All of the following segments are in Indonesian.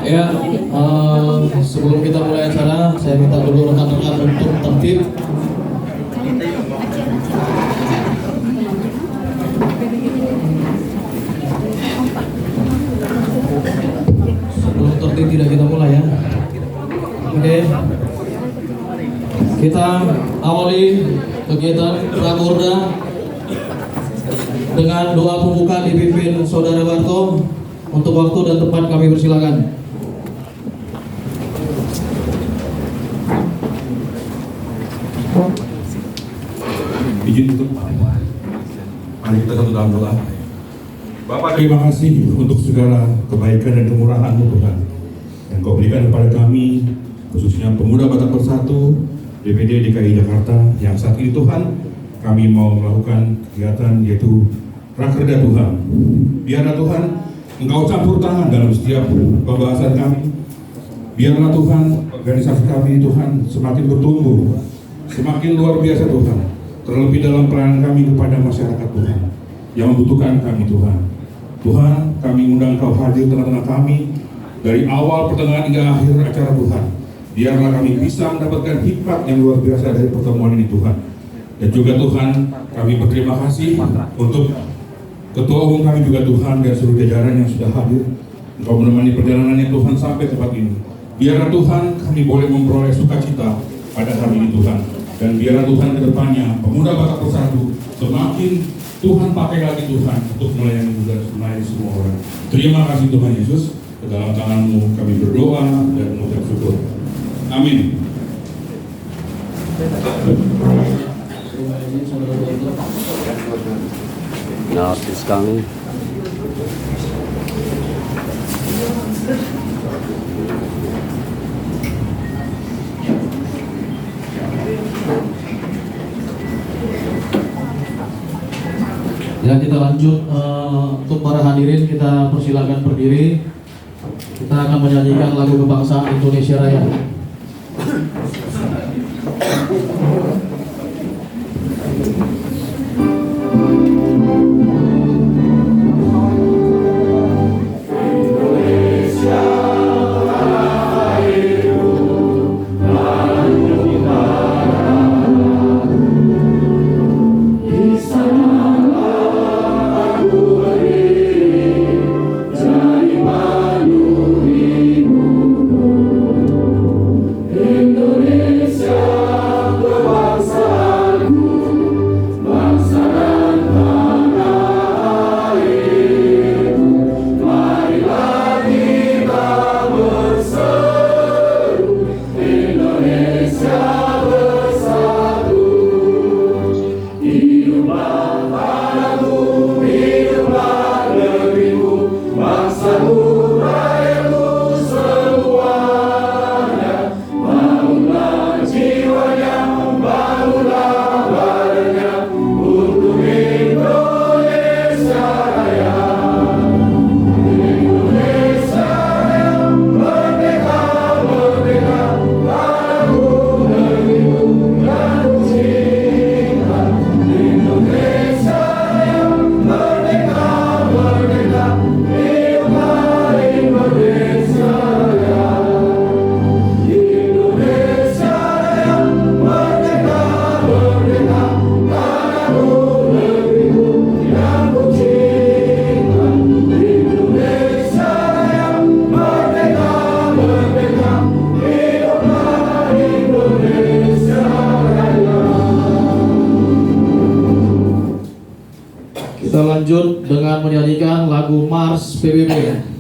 Ya, sebelum kita mulai acara, saya minta dulu rekan-rekan untuk tertib. Sebelum tertib tidak kita mulai ya. Oke. Kita awali kegiatan Prakorda dengan doa pembuka dipimpin Saudara Barto. Untuk waktu dan tempat kami persilakan. Izin untuk mari kita satu dalam doa. Bapak, terima kasih untuk segala kebaikan dan kemurahan-Mu Tuhan yang Kau berikan kepada kami, khususnya Pemuda Batak Bersatu DPD DKI Jakarta yang saat ini Tuhan kami mau melakukan kegiatan yaitu Rakerda Tuhan. Biarlah Tuhan Engkau campur tangan dalam setiap pembahasan kami. Biarlah Tuhan organisasi kami Tuhan semakin bertumbuh, semakin luar biasa Tuhan. Terlebih dalam pelayanan kami kepada masyarakat Tuhan yang membutuhkan kami Tuhan. Tuhan, kami undang Kau hadir tengah-tengah kami dari awal, pertengahan hingga akhir acara Tuhan. Biarlah kami bisa mendapatkan hikmat yang luar biasa dari pertemuan ini Tuhan. Dan juga Tuhan, kami berterima kasih untuk Ketua Umum kami juga Tuhan dan seluruh jajaran yang sudah hadir. Engkau menemani perjalanannya Tuhan sampai tempat ini. Biarlah Tuhan kami boleh memperoleh sukacita pada hari ini Tuhan. Dan biarlah Tuhan ke depannya Pemuda Batak Bersatu semakin Tuhan pakai lagi Tuhan untuk melayani juga melayani semua orang. Terima kasih Tuhan Yesus. Ke dalam tangan-Mu kami berdoa dan mengucap syukur. Amin. Artis kami ya, kita lanjut. Untuk para hadirin kita persilakan berdiri. Kita akan menyanyikan lagu kebangsaan Indonesia Raya. Indonesia lanjut dengan menyanyikan lagu Mars PBB.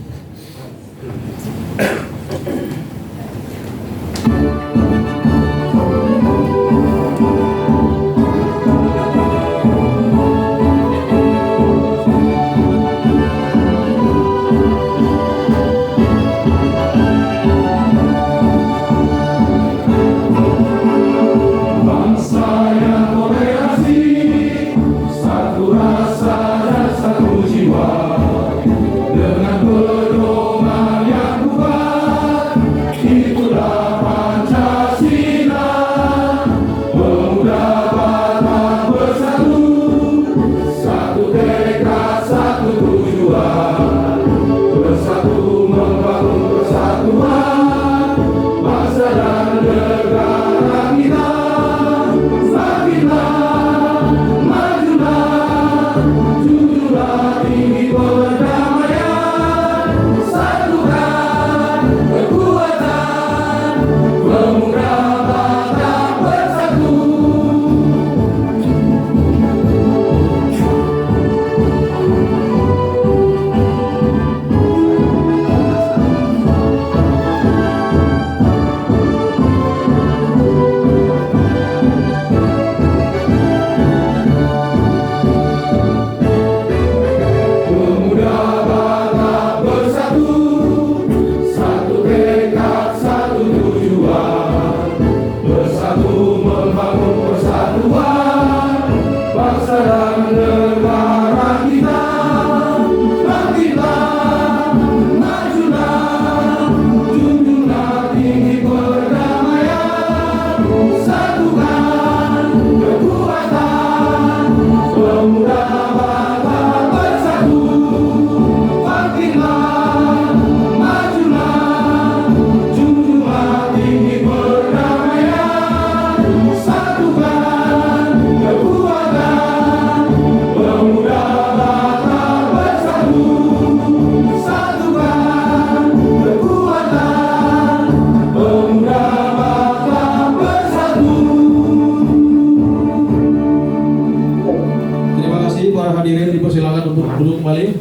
Hadirin dipersilakan untuk duduk kembali.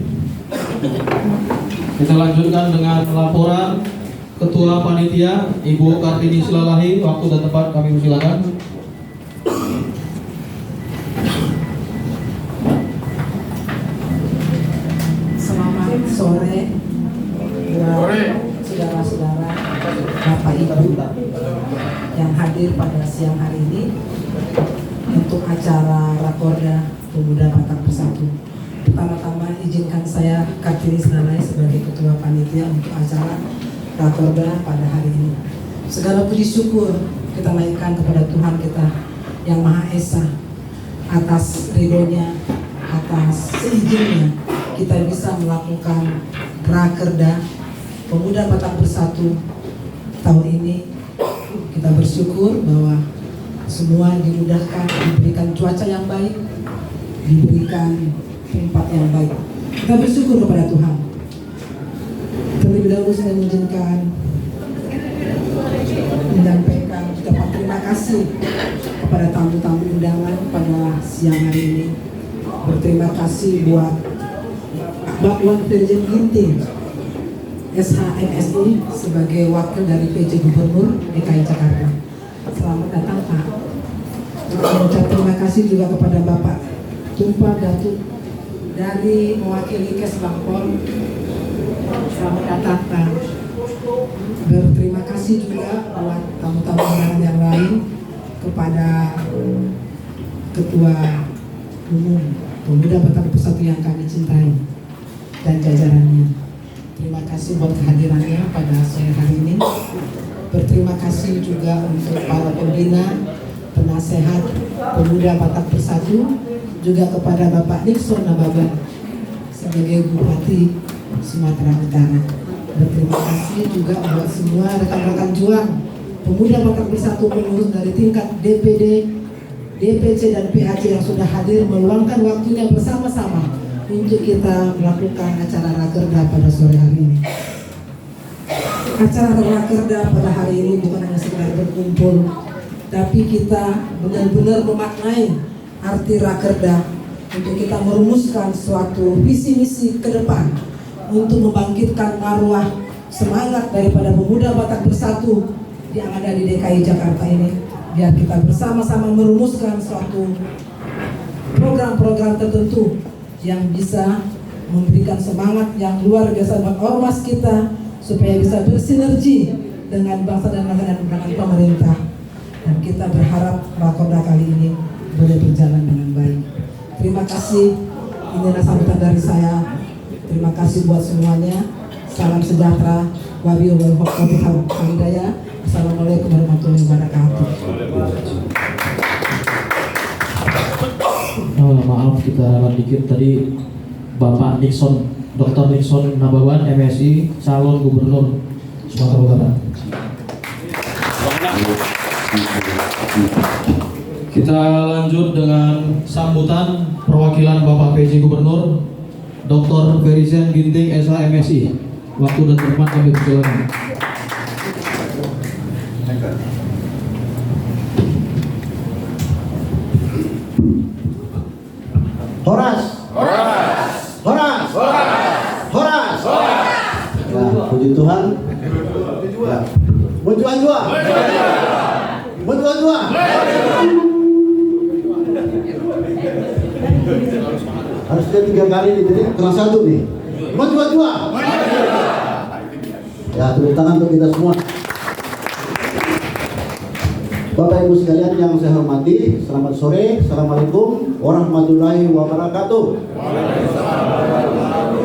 Kita lanjutkan dengan laporan Ketua Panitia Ibu Kartini Silalahi. Waktu dan tempat kami persilakan. Selamat sore buat saudara-saudara, Bapak Ibu yang hadir pada siang hari ini untuk acara Rakorda Pemuda Batak Bersatu. Pertama-tama izinkan saya Kartini Silalahi sebagai Ketua Panitia untuk acara Rakorda pada hari ini. Segala puji syukur kita naikkan kepada Tuhan kita yang Maha Esa atas ridhonya, atas seizinnya kita bisa melakukan Rakerda Pemuda Batak Bersatu tahun ini. Kita bersyukur bahwa semua dimudahkan, diberikan cuaca yang baik, diberikan tempat yang baik. Kita bersyukur kepada Tuhan. Terlebih dahulu saya mengizinkan menyampaikan ucapan terima kasih kepada tamu-tamu undangan pada siang hari ini. Berterima kasih buat Pak Wan Firjen Ginting, SHMSI sebagai wakil dari PJ Gubernur DKI Jakarta. Selamat datang Pak. Mengucap terima kasih juga kepada Bapak Tumpah Datuk dari mewakili Kesbangpol. Selamat datang Pak. Berterima kasih juga buat tamu-tamu undangan yang lain, kepada Ketua Umum Pemuda Batak Bersatu yang kami cintai dan jajarannya. Terima kasih buat kehadirannya pada sore hari ini. Berterima kasih juga untuk para pembina, penasehat Pemuda Batak Bersatu, juga kepada Bapak Nixon Nababan sebagai Bupati Sumatera Utara. Berterima kasih juga buat semua rekan-rekan juang Pemuda Batak Bersatu pengurus dari tingkat DPD, DPC dan PHC yang sudah hadir meluangkan waktunya bersama-sama untuk kita melakukan acara Rakerda pada sore hari ini. Acara Rakerda pada hari ini bukan hanya sekedar berkumpul, tapi kita benar-benar memaknai arti Rakerda untuk kita merumuskan suatu visi misi ke depan untuk membangkitkan marwah semangat daripada pemuda Batak Bersatu yang ada di DKI Jakarta ini, biar kita bersama-sama merumuskan suatu program-program tertentu yang bisa memberikan semangat yang luar biasa buat ormas kita supaya bisa bersinergi dengan bangsa dan negara dan dengan pemerintah. Dan kita berharap Rakorda kali ini boleh berjalan dengan baik. Terima kasih. Inilah sambutan dari saya. Terima kasih buat semuanya. Salam sejahtera. Wabillahi hidayah. Assalamualaikum warahmatullahi wabarakatuh. Maaf kita dikit tadi Bapak Nixon, Dr. Nixon Nabawan, MSI, calon Gubernur Sumatera Utara. Kita lanjut dengan sambutan perwakilan Bapak PJ Gubernur Dr. Ferizen Ginting SH MSI. Waktu dan tempat kami persilakan. Horas. Ya, puji Tuhan. Ya. Munculan dua. Harusnya 3 kali nih, jadi kurang 1 nih. Munculan dua. Ya, tepuk tangan untuk kita semua. Bapak Ibu sekalian yang saya hormati, selamat sore. Assalamualaikum warahmatullahi wabarakatuh.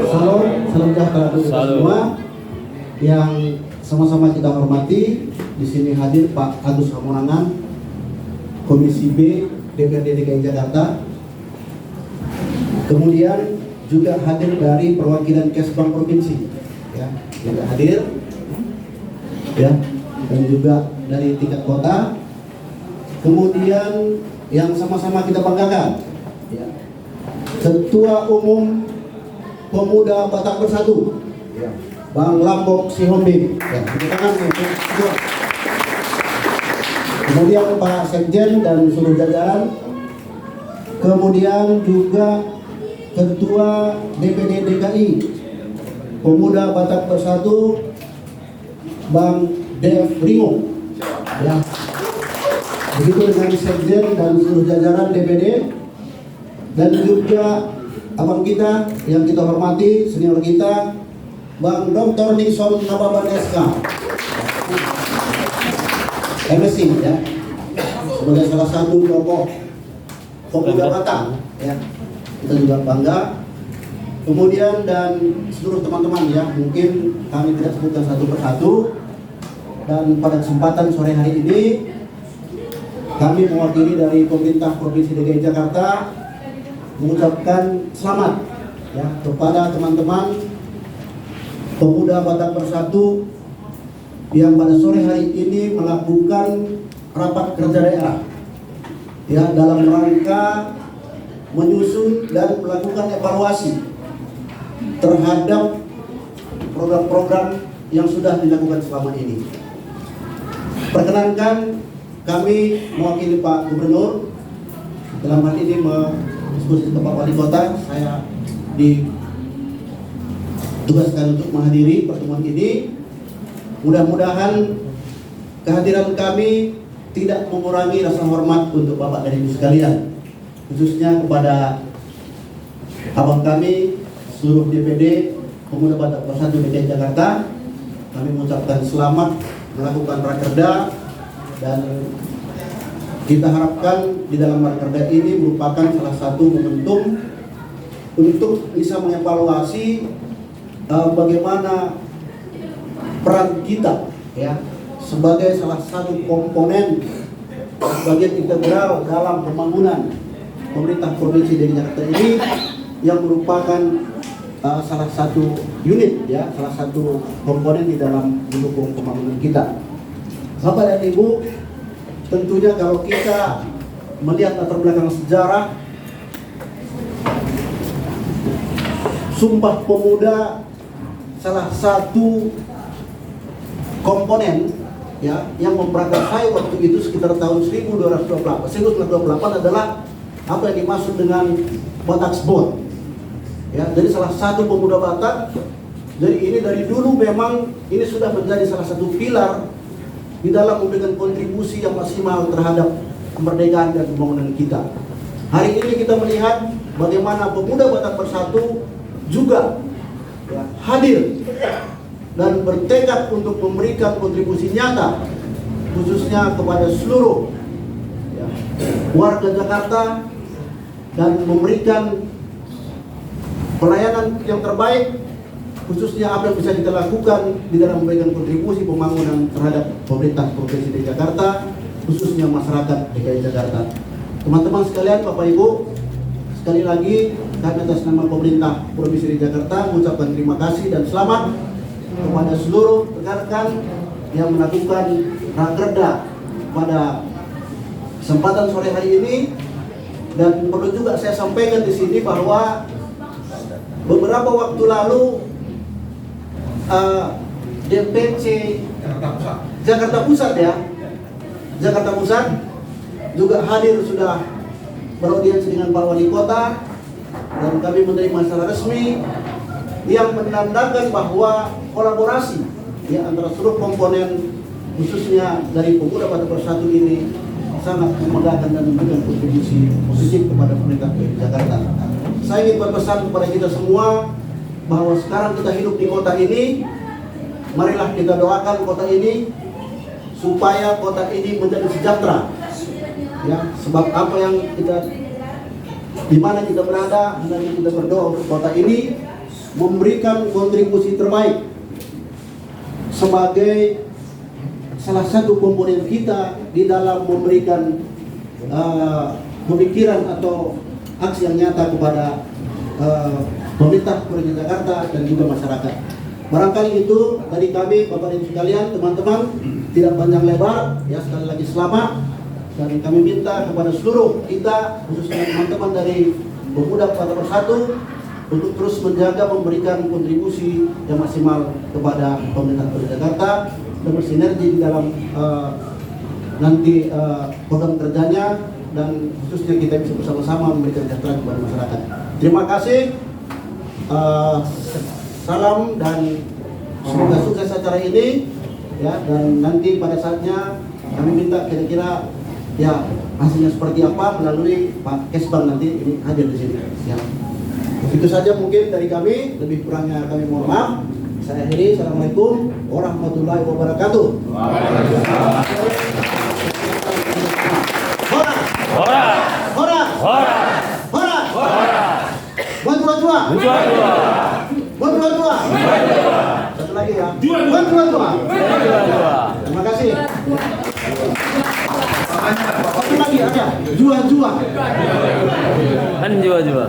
Salam sejahtera untuk kita semua yang sama-sama kita hormati. Di sini hadir Pak Agus Hamonangan, Komisi B DPRD DKI Jakarta. Kemudian juga hadir dari perwakilan Kesbang Provinsi, ya, juga hadir, ya, dan juga dari tingkat kota. Kemudian yang sama-sama kita banggakan, ya, Ketua Umum Pemuda Batak Bersatu, ya, Bang Lambok Sihombing, ya, tepuk tangan untuk Ketua. Kemudian Pak Sekjen dan seluruh jajaran. Kemudian juga Ketua DPD DKI Pemuda Batak Bersatu Bang Dev Ringo, ya. Begitu dengan Sekjen dan seluruh jajaran DPD, dan juga abang kita yang kita hormati, senior kita, Bang Dr. Nixon Nabawan SK MSI, ya, sebagai salah satu tokoh pemuda Batak, ya, kita juga bangga. Kemudian dan seluruh teman-teman, ya, mungkin kami tidak sebutkan satu persatu, dan pada kesempatan sore hari ini kami mewakili dari pemerintah Provinsi DKI Jakarta mengucapkan selamat, ya, kepada teman-teman Pemuda Batak Bersatu yang pada sore hari ini melakukan rapat kerja daerah, ya, dalam rangka menyusun dan melakukan evaluasi terhadap program-program yang sudah dilakukan selama ini. Perkenankan kami mewakili Pak Gubernur, dalam hal ini diskusi ke Pak Wali Kota, saya ditugaskan untuk menghadiri pertemuan ini. Mudah-mudahan kehadiran kami tidak mengurangi rasa hormat untuk Bapak dan Ibu sekalian, khususnya kepada abang kami seluruh DPD Pemuda Batak Bersatu DKI Jakarta. Kami mengucapkan selamat melakukan rakerda, dan kita harapkan di dalam rakerda ini merupakan salah satu momentum untuk bisa mengevaluasi bagaimana peran kita, ya, sebagai salah satu komponen bagian integral dalam pembangunan pemerintah Provinsi DKI Jakarta ini, yang merupakan salah satu unit, ya, salah satu komponen di dalam mendukung pembangunan kita. Bapak dan Ibu, tentunya kalau kita melihat latar belakang sejarah, Sumpah Pemuda salah satu komponen, ya, yang memperakarsai waktu itu sekitar tahun 1928 adalah apa yang dimaksud dengan Bataksport. Ya, jadi salah satu pemuda Batak. Jadi ini dari dulu memang ini sudah menjadi salah satu pilar di dalam memberikan kontribusi yang maksimal terhadap kemerdekaan dan pembangunan kita. Hari ini kita melihat bagaimana pemuda Batak Bersatu juga ya, hadir dan bertekad untuk memberikan kontribusi nyata khususnya kepada seluruh ya, warga Jakarta dan memberikan pelayanan yang terbaik khususnya apa yang bisa kita lakukan di dalam memberikan kontribusi pembangunan terhadap pemerintah Provinsi DKI Jakarta khususnya masyarakat DKI Jakarta. Teman-teman sekalian, Bapak Ibu, sekali lagi kami atas nama pemerintah Provinsi DKI Jakarta mengucapkan terima kasih dan selamat kepada seluruh rekan-rekan yang melakukan rakerda pada kesempatan sore hari ini. Dan perlu juga saya sampaikan di sini bahwa beberapa waktu lalu DPC Jakarta Pusat ya, Jakarta Pusat juga hadir sudah beraudiensi dengan Pak Wali Kota dan kami menerima secara resmi yang menandakan bahwa kolaborasi ya antara seluruh komponen khususnya dari pemuda Batak Bersatu ini sangat memegahkan dan memberikan kontribusi positif kepada pemerintah Jakarta. Saya ingin berpesan kepada kita semua bahwa sekarang kita hidup di kota ini, marilah kita doakan kota ini supaya kota ini menjadi sejahtera. Ya, sebab apa yang kita di mana kita berada, hendaknya kita berdoa untuk kota ini memberikan kontribusi terbaik sebagai salah satu komponen kita di dalam memberikan pemikiran atau aksi yang nyata kepada pemerintah Provinsi Jakarta dan juga masyarakat. Barangkali itu dari kami, Bapak dan Ibu sekalian, teman-teman, tidak panjang lebar. Ya, sekali lagi selamat dan kami minta kepada seluruh kita, khususnya teman-teman dari Pemuda Batak Bersatu, untuk terus menjaga memberikan kontribusi yang maksimal kepada pemerintah Provinsi Jakarta dan bersinergi di dalam nanti program kerjanya dan khususnya kita bisa bersama-sama memberikan kesejahteraan kepada masyarakat. Terima kasih. Salam dan semoga sukses acara ini ya, dan nanti pada saatnya kami minta kira-kira ya hasilnya seperti apa melalui Pak Kesbang nanti ini hadir di sini ya. Itu saja mungkin dari kami, lebih kurangnya kami mohon maaf. Saya akhiri. Assalamualaikum warahmatullahi wabarakatuh. Hora! Hora! Hora! Hora! Hora! Hora! Buat-buat-buat! Buat-buat-buat! Satu lagi ya. Buat-buat-buat! Terima kasih. Satu lagi ada. Jua-jua. Kan jua-jua.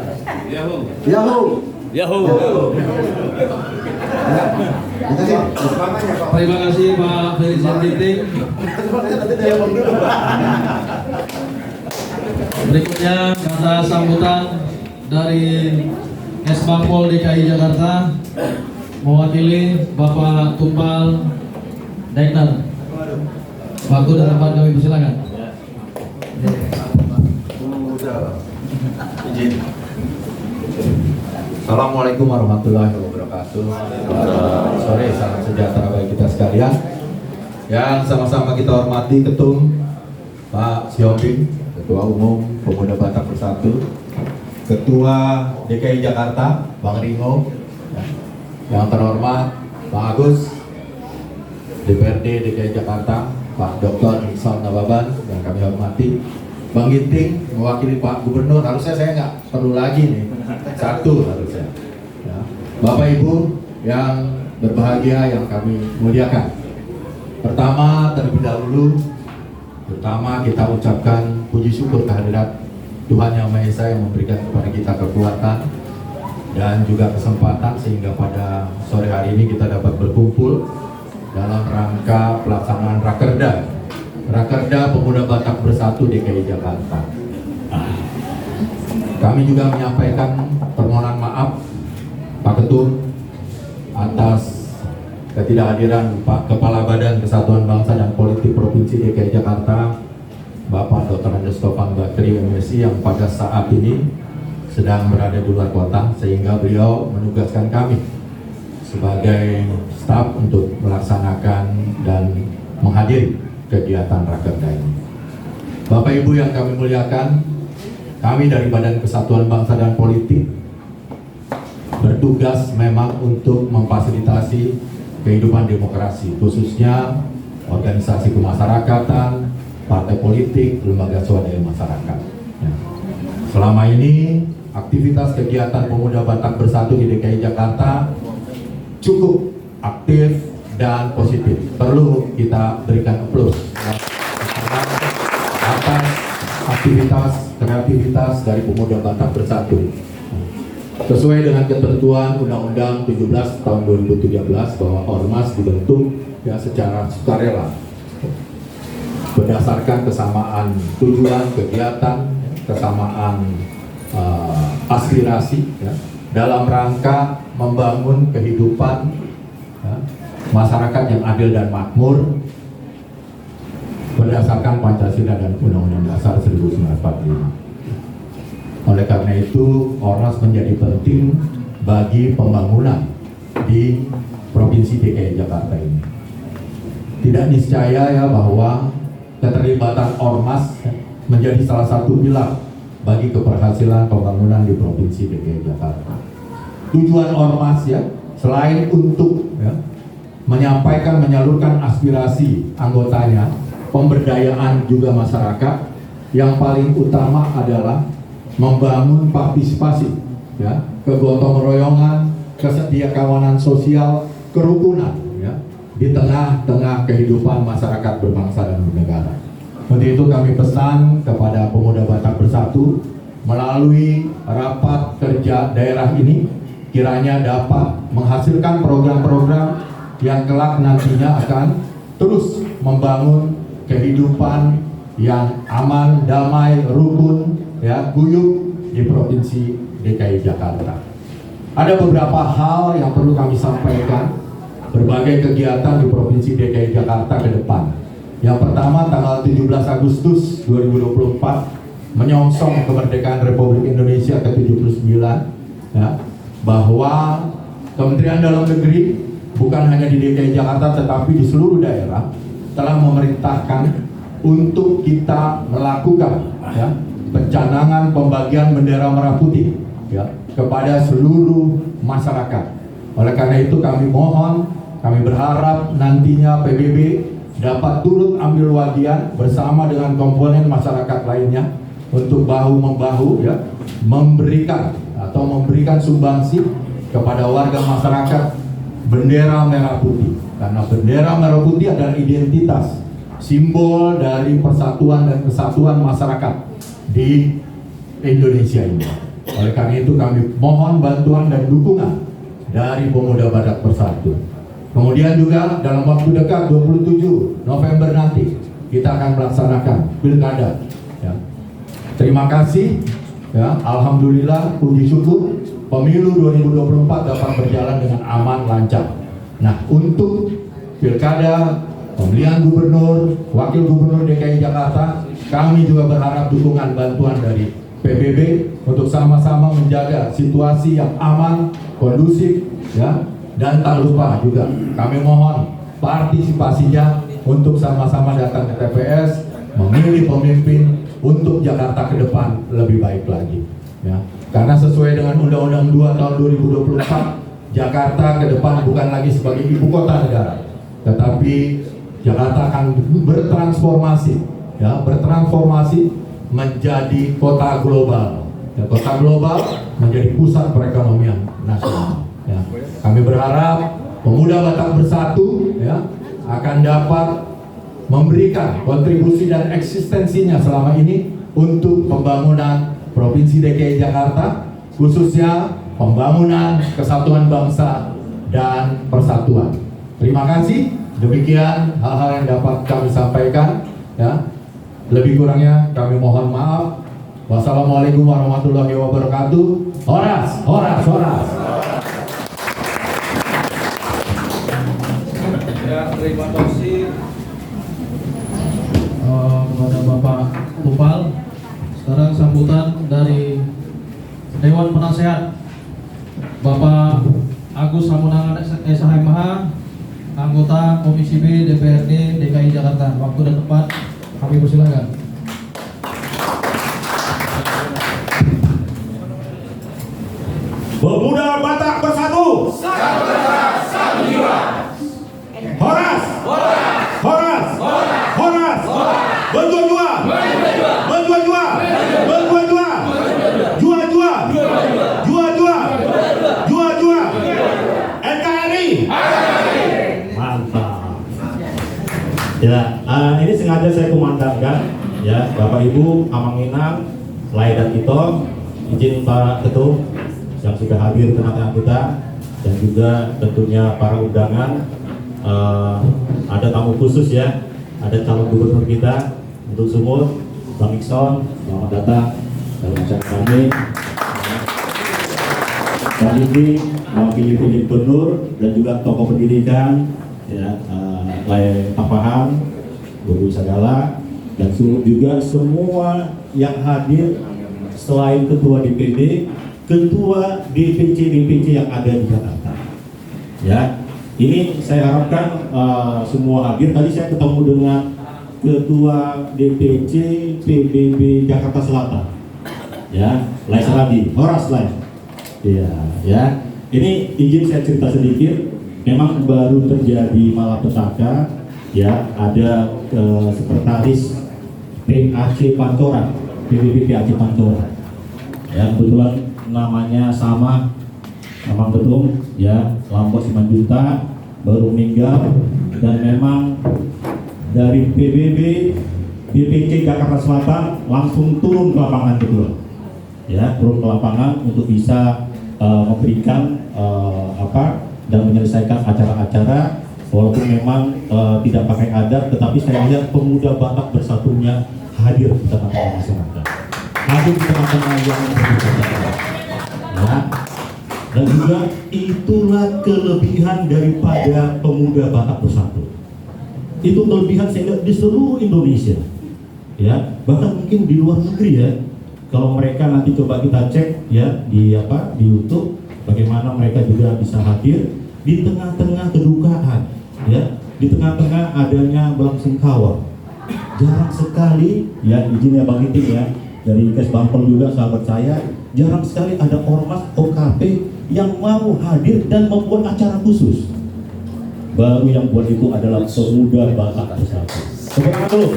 Yahoo! Yahoo. Terima kasih Pak Ferisen Ginting. Berikutnya kata sambutan dari Esbangpol DKI Jakarta mewakili Bapak Tumpal Daiknar. Waktu dan tempat kami persilakan. Assalamualaikum warahmatullahi wabarakatuh. Sore, salam sejahtera bagi kita sekalian. Yang sama-sama kita hormati Ketum Pak Siombing, Ketua Umum Pemuda Batak Bersatu, Ketua DKI Jakarta Bang Ringo, yang terhormat Pak Agus, DPRD DKI Jakarta Pak Dr. Ihsan Nababan, yang kami hormati, Bang Ginting mewakili Pak Gubernur. Harusnya saya nggak perlu lagi nih, satu harusnya ya. Bapak Ibu yang berbahagia yang kami muliakan, pertama terlebih dahulu kita ucapkan puji syukur kehadirat Tuhan Yang Maha Esa yang memberikan kepada kita kekuatan dan juga kesempatan sehingga pada sore hari ini kita dapat berkumpul dalam rangka pelaksanaan Rakerda Pemuda Batak Bersatu DKI Jakarta. Kami juga menyampaikan permohonan maaf Pak Ketum atas ketidakhadiran Pak Kepala Badan Kesatuan Bangsa dan Politik Provinsi DKI Jakarta Bapak Dr. Andes Taufan Bakri MSI yang pada saat ini sedang berada di luar kota, sehingga beliau menugaskan kami sebagai staf untuk melaksanakan dan menghadiri kegiatan Rakerda ini. Bapak Ibu yang kami muliakan, kami dari Badan Kesatuan Bangsa dan Politik bertugas memang untuk memfasilitasi kehidupan demokrasi, khususnya organisasi kemasyarakatan, partai politik, lembaga swadaya masyarakat. Ya. Selama ini aktivitas kegiatan pemuda Batak Bersatu di DKI Jakarta cukup aktif dan positif. Perlu kita berikan aplaus atas aktivitas kreativitas dari pemuda Batak Bersatu. Sesuai dengan ketentuan Undang-Undang 17 tahun 2013 bahwa Ormas dibentuk ya secara sukarela berdasarkan kesamaan tujuan, kegiatan, kesamaan aspirasi ya, dalam rangka membangun kehidupan ya, masyarakat yang adil dan makmur berdasarkan Pancasila dan Undang-Undang Dasar 1945. Oleh karena itu, Ormas menjadi penting bagi pembangunan di Provinsi DKI Jakarta ini. Tidak niscaya ya bahwa keterlibatan Ormas menjadi salah satu pilar bagi keberhasilan pembangunan di Provinsi DKI Jakarta. Tujuan Ormas ya, selain untuk ya, menyampaikan, menyalurkan aspirasi anggotanya, pemberdayaan juga masyarakat, yang paling utama adalah membangun partisipasi, ya, kegotong royongan, kesetia kawanan sosial, kerukunan, ya, di tengah-tengah kehidupan masyarakat berbangsa dan bernegara. Untuk itu kami pesan kepada pemuda Batak Bersatu melalui rapat kerja daerah ini kiranya dapat menghasilkan program-program yang kelak nantinya akan terus membangun kehidupan yang aman, damai, rukun, ya, guyup di Provinsi DKI Jakarta. Ada beberapa hal yang perlu kami sampaikan berbagai kegiatan di Provinsi DKI Jakarta ke depan. Yang pertama, tanggal 17 Agustus 2024 menyongsong kemerdekaan Republik Indonesia ke-79 ya, bahwa Kementerian Dalam Negeri bukan hanya di DKI Jakarta tetapi di seluruh daerah telah memerintahkan untuk kita melakukan ya, pencanangan pembagian bendera merah putih ya, kepada seluruh masyarakat. Oleh karena itu kami mohon, kami berharap nantinya PBB dapat turut ambil bagian bersama dengan komponen masyarakat lainnya untuk bahu-membahu ya, memberikan sumbangsi kepada warga masyarakat bendera merah putih. Karena bendera merah putih adalah identitas, simbol dari persatuan dan kesatuan masyarakat di Indonesia ini. Oleh karena itu kami mohon bantuan dan dukungan dari pemuda Batak Bersatu. Kemudian juga dalam waktu dekat 27 November nanti kita akan melaksanakan pilkada. Ya. Terima kasih. Ya, alhamdulillah, puji syukur pemilu 2024 dapat berjalan dengan aman lancar. Nah, untuk pilkada, pemilihan gubernur, wakil gubernur DKI Jakarta, kami juga berharap dukungan bantuan dari PBB untuk sama-sama menjaga situasi yang aman, kondusif, ya. Dan tak lupa juga kami mohon partisipasinya untuk sama-sama datang ke TPS, memilih pemimpin untuk Jakarta ke depan lebih baik lagi. Ya. Karena sesuai dengan Undang-Undang 2 tahun 2024, Jakarta ke depan bukan lagi sebagai ibu kota negara, tetapi Jakarta akan bertransformasi, ya, bertransformasi menjadi kota global. Ya, kota global menjadi pusat perekonomian nasional. Ya. Kami berharap pemuda Batak Bersatu ya, akan dapat memberikan kontribusi dan eksistensinya selama ini untuk pembangunan Provinsi DKI Jakarta, khususnya pembangunan kesatuan bangsa dan persatuan. Terima kasih. Demikian hal-hal yang dapat kami sampaikan. Ya. Lebih kurangnya kami mohon maaf. Wassalamualaikum warahmatullahi wabarakatuh. Horas, horas, horas. Ya, terima kasih kepada Bapak Tumpal. Sekarang sambutan dari Dewan Penasehat Bapak Agus Hamunangan SHMH, anggota Komisi B DPRD DKI Jakarta. Waktu dan tempat kami persilakan. Pemuda Batak Bersatu. Horas. Horas. Horas. Berjua-jua. Berjua-jua. Berjua-jua. Jua-jua. Jua-jua. Jua-jua. NKRI. Mantap. Ya, ini sengaja saya kumandangkan ya, Bapak Ibu Amanginang, Lai dan Ito, izin Pak Ketum yang sudah hadir di tengah-tengah kita, dan juga tentunya para undangan, ada tamu khusus ya, ada calon gubernur kita untuk Sumut, Bang Ikson, selamat datang dalam acara kami. Bang Yudi, mewakili PJ Gubernur dan juga tokoh pendidikan ya, Lai Tapahan, Guru Sagala, dan juga semua yang hadir selain ketua DPD, ketua DPC yang ada di Jakarta. Ya, ini saya harapkan semua hadir. Tadi saya ketemu dengan ketua DPC PBB Jakarta Selatan. Ya, Lai Saradi, Horas Lai. Iya, ya. Ini izin saya cerita sedikit. Memang baru terjadi malapetaka, ya. Ada sekretaris PAC Pancoran, PBB PAC Pancoran. Ya, kebetulan namanya sama Ketum, ya, Lampau Simanjunta, baru meninggal, dan memang dari PBB DPC Jakarta Selatan langsung turun ke lapangan betul. Ya, turun ke lapangan untuk bisa memberikan dan menyelesaikan acara-acara, walaupun memang tidak pakai adat, tetapi saya lihat pemuda Batak Bersatunya hadir di tengah-tengah masyarakat, hadir di tengah-tengah yang berbeda. Ya. Dan juga itulah kelebihan daripada pemuda Batak Bersatu. Itu kelebihan saya lihat di seluruh Indonesia. Ya, bahkan mungkin di luar negeri ya. Kalau mereka nanti coba kita cek ya di YouTube, bagaimana mereka juga bisa hadir di tengah-tengah kedukaan, ya, di tengah-tengah adanya belasungkawa. Jarang sekali ya, izin ya Bang Iting ya, dari Kes Bampel juga sahabat saya, jarang sekali ada ormas OKP yang mau hadir dan membuat acara khusus. Baru yang buat itu adalah pemuda Batak Bersatu. Tepuk tangan dulu.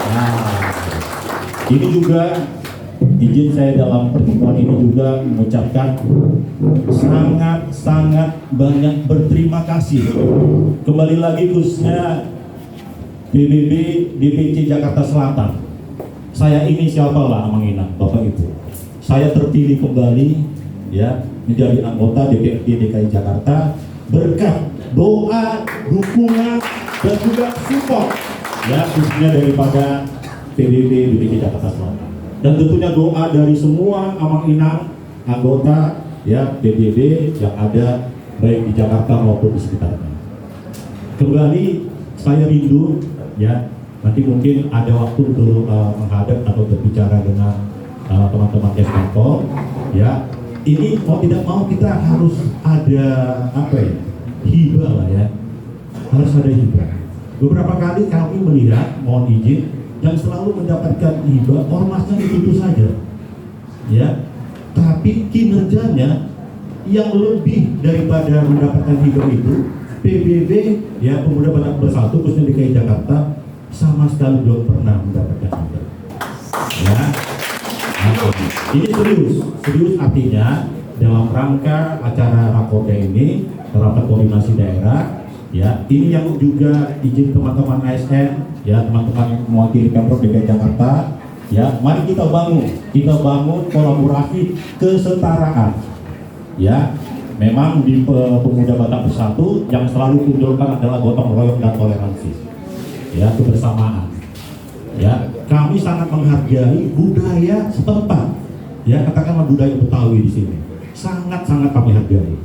Nah, ini juga izin saya dalam pertemuan ini juga mengucapkan sangat banyak berterima kasih. Kembali lagi khususnya PBB DPC Jakarta Selatan. Saya ini siapalah Amanginang, Bapak Ibu. Saya terpilih kembali ya menjadi anggota DPRD DKI Jakarta berkat doa, dukungan, dan juga support ya khususnya daripada PBB DPC Jakarta Selatan. Dan tentunya doa dari semua Amanginang anggota ya PBB yang ada baik di Jakarta maupun di sekitarnya. Kembali saya rindu ya, nanti mungkin ada waktu untuk menghadap atau berbicara dengan teman-teman Kesbangpol ya. Ini mau tidak mau kita harus ada hibah lah ya, harus ada hibah. Beberapa kali kami melihat, mohon izin, yang selalu mendapatkan hibah ormasnya itu saja ya, tapi kinerjanya yang lebih daripada mendapatkan hibah itu PBB ya, Pemuda Batak Bersatu khususnya DKI Jakarta sama sekali belum pernah mendapatkan hibah ya. Ini serius artinya dalam rangka acara Rakorda ini, rapat koordinasi daerah ya, ini yang juga izin teman-teman ASN ya, teman-teman mewakili Pemprov DKI Jakarta ya, mari kita bangun kolaborasi kesetaraan ya. Memang di Pemuda Batak Bersatu yang selalu tunjukkan adalah gotong royong dan toleransi ya, kebersamaan ya. Kami sangat menghargai budaya setempat ya, katakanlah budaya Betawi di sini sangat kami hargai.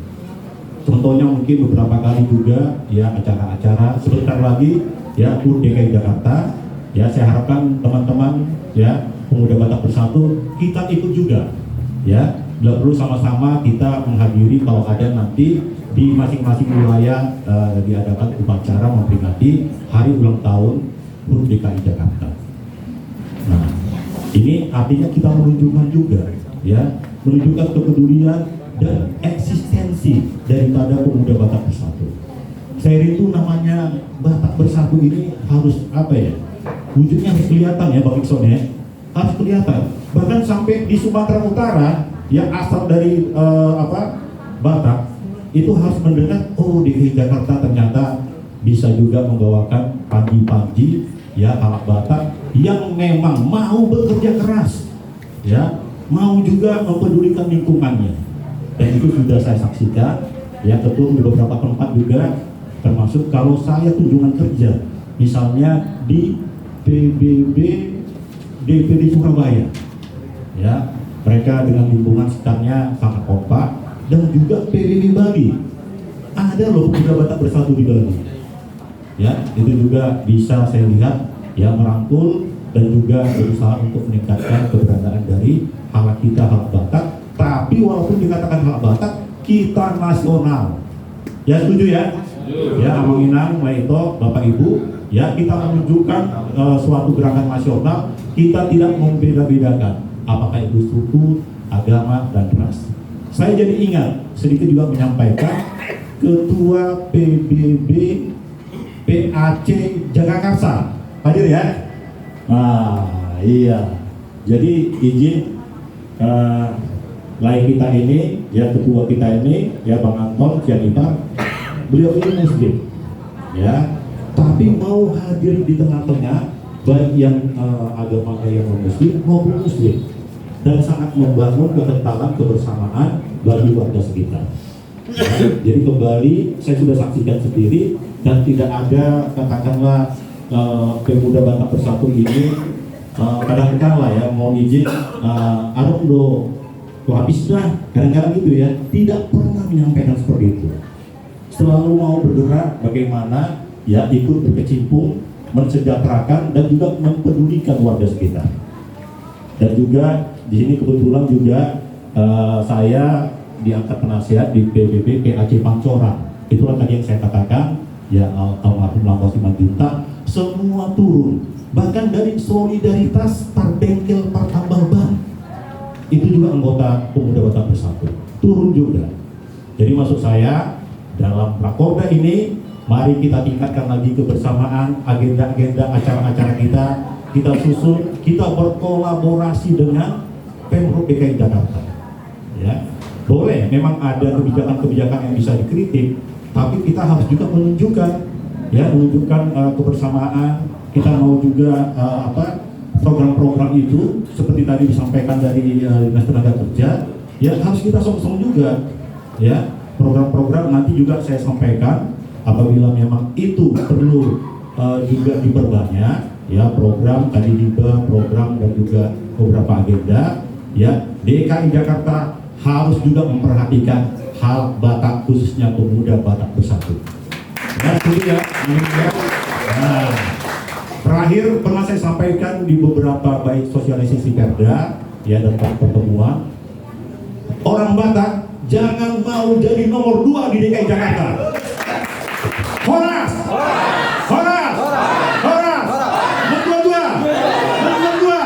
Contohnya mungkin beberapa kali juga ya acara-acara sebentar lagi ya HUT DKI Jakarta Ya, saya harapkan teman-teman ya Pemuda Batak Bersatu kita ikut juga ya. Bila perlu sama-sama kita menghadiri kalau ada nanti di masing-masing wilayah diadakan upacara memperingati hari ulang tahun HUT DKI Jakarta. Nah, ini artinya kita menunjukkan juga ya, menunjukkan kepedulian dan eksistensi daripada Pemuda Batak Bersatu. Saya itu namanya Batak Bersatu ini harus apa ya? Wujudnya harus kelihatan ya Bang Ikson ya, harus kelihatan. Bahkan sampai di Sumatera Utara yang asal dari Batak itu harus mendengar, oh di Jakarta ternyata bisa juga membawakan panji-panji ya anak Batak yang memang mau bekerja keras ya, mau juga mempedulikan lingkungannya. Dan itu sudah saya saksikan ya, ketum di beberapa tempat juga, termasuk kalau saya kunjungan kerja misalnya di PBB DPD Surabaya ya, mereka dengan lingkungan sekitarnya sangat kompak. Dan juga PBB Bali, ada loh Pemuda Batak Bersatu di Bali ya, itu juga bisa saya lihat ya, merangkul dan juga berusaha untuk meningkatkan keberadaan dari hak kita, hak Batak. Tapi walaupun dikatakan hak Batak, kita nasional ya, setuju ya? Ya, Amang Inang, Maito, Bapak Ibu ya, kita menunjukkan suatu gerakan nasional, kita tidak membeda-bedakan apakah itu suku, agama, dan ras. Saya jadi ingat sedikit juga menyampaikan Ketua PBB PAC Jagakarsa hadir ya. Iya. Jadi izin lain kita ini ya, ketua kita ini ya Bang Anton Sianipar, beliau ini Muslim ya, tapi mau hadir di tengah-tengah baik yang agama yang non-Muslim maupun Muslim, dan sangat membangun kekentalan kebersamaan bagi warga sekitar. Jadi kembali saya sudah saksikan sendiri, dan tidak ada katakanlah Pemuda Batak Bersatu ini kadang-kadang lah ya, mau izin aduh habis dah, kadang-kadang gitu ya, tidak pernah menyampaikan seperti itu. Selalu mau bergerak bagaimana ya, ikut berkecimpung, mensejahterakan dan juga mempedulikan warga sekitar. Dan juga di sini kebetulan juga saya diangkat penasihat di PBB PAC Pancoran. Itulah tadi yang saya katakan ya, almarhum Lampau Simanjuntak semua turun, bahkan dari solidaritas Parbengkel Partambal Ban itu juga anggota Pemuda Batak Bersatu turun juga. Jadi maksud saya, dalam Rakorda ini mari kita tingkatkan lagi kebersamaan, agenda-agenda acara-acara kita susun, kita berkolaborasi dengan Pemprov DKI Jakarta ya. Boleh memang ada kebijakan-kebijakan yang bisa dikritik, tapi kita harus juga menunjukkan kebersamaan. Kita mau juga program-program itu seperti tadi disampaikan dari Dinas Tenaga Kerja ya, harus kita song-song juga ya. Program-program nanti juga saya sampaikan apabila memang itu perlu juga diperbanyak ya, program tadi juga program dan juga beberapa agenda ya. DKI Jakarta harus juga memperhatikan hal Batak, khususnya Pemuda Batak Bersatu. Dan ya, nah, terakhir pernah saya sampaikan di beberapa baik sosialisasi Perda ya dan pertemuan, orang Batak jangan mau jadi nomor 2 di DKI Jakarta. Horas! Horas! Horas! Dua-dua! Dua-dua!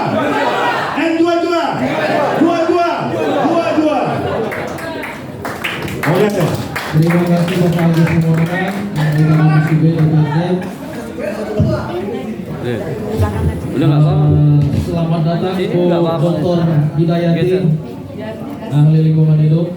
Dua-dua! Dua-dua! Dua-dua! Oh ya, Terima kasih Bapak Agus Sumorgan yang dari Komisi B DPRD. Udah nggak apa-apa. Selamat datang Ini Bu nggak apa-apa. Dr. Hidayati, Geser. ahli lingkungan hidup.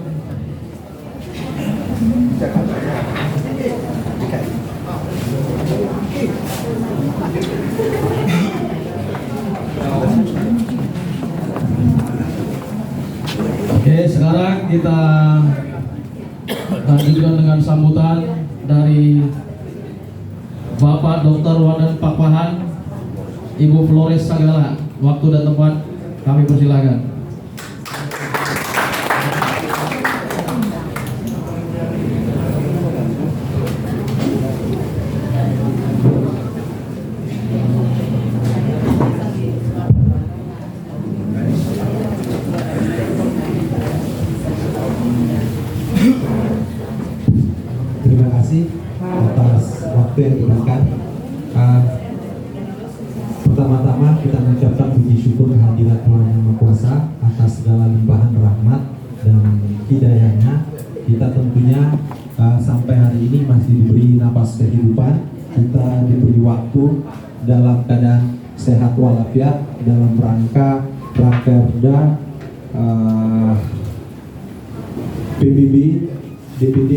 Oke, sekarang kita lanjutkan dengan sambutan dari Bapak Dr. Wadan Pakpahan, Ibu Flores Sagala. Waktu dan tempat kami persilakan. waktu yang diberikan. Pertama-tama kita mengucapkan puji syukur kehadirat Tuhan Yang Maha Kuasa atas segala limpahan rahmat dan hidayahnya. Kita tentunya sampai hari ini masih diberi napas kehidupan, kita diberi waktu dalam keadaan sehat walafiat dalam rangka Rakerda PBB DPD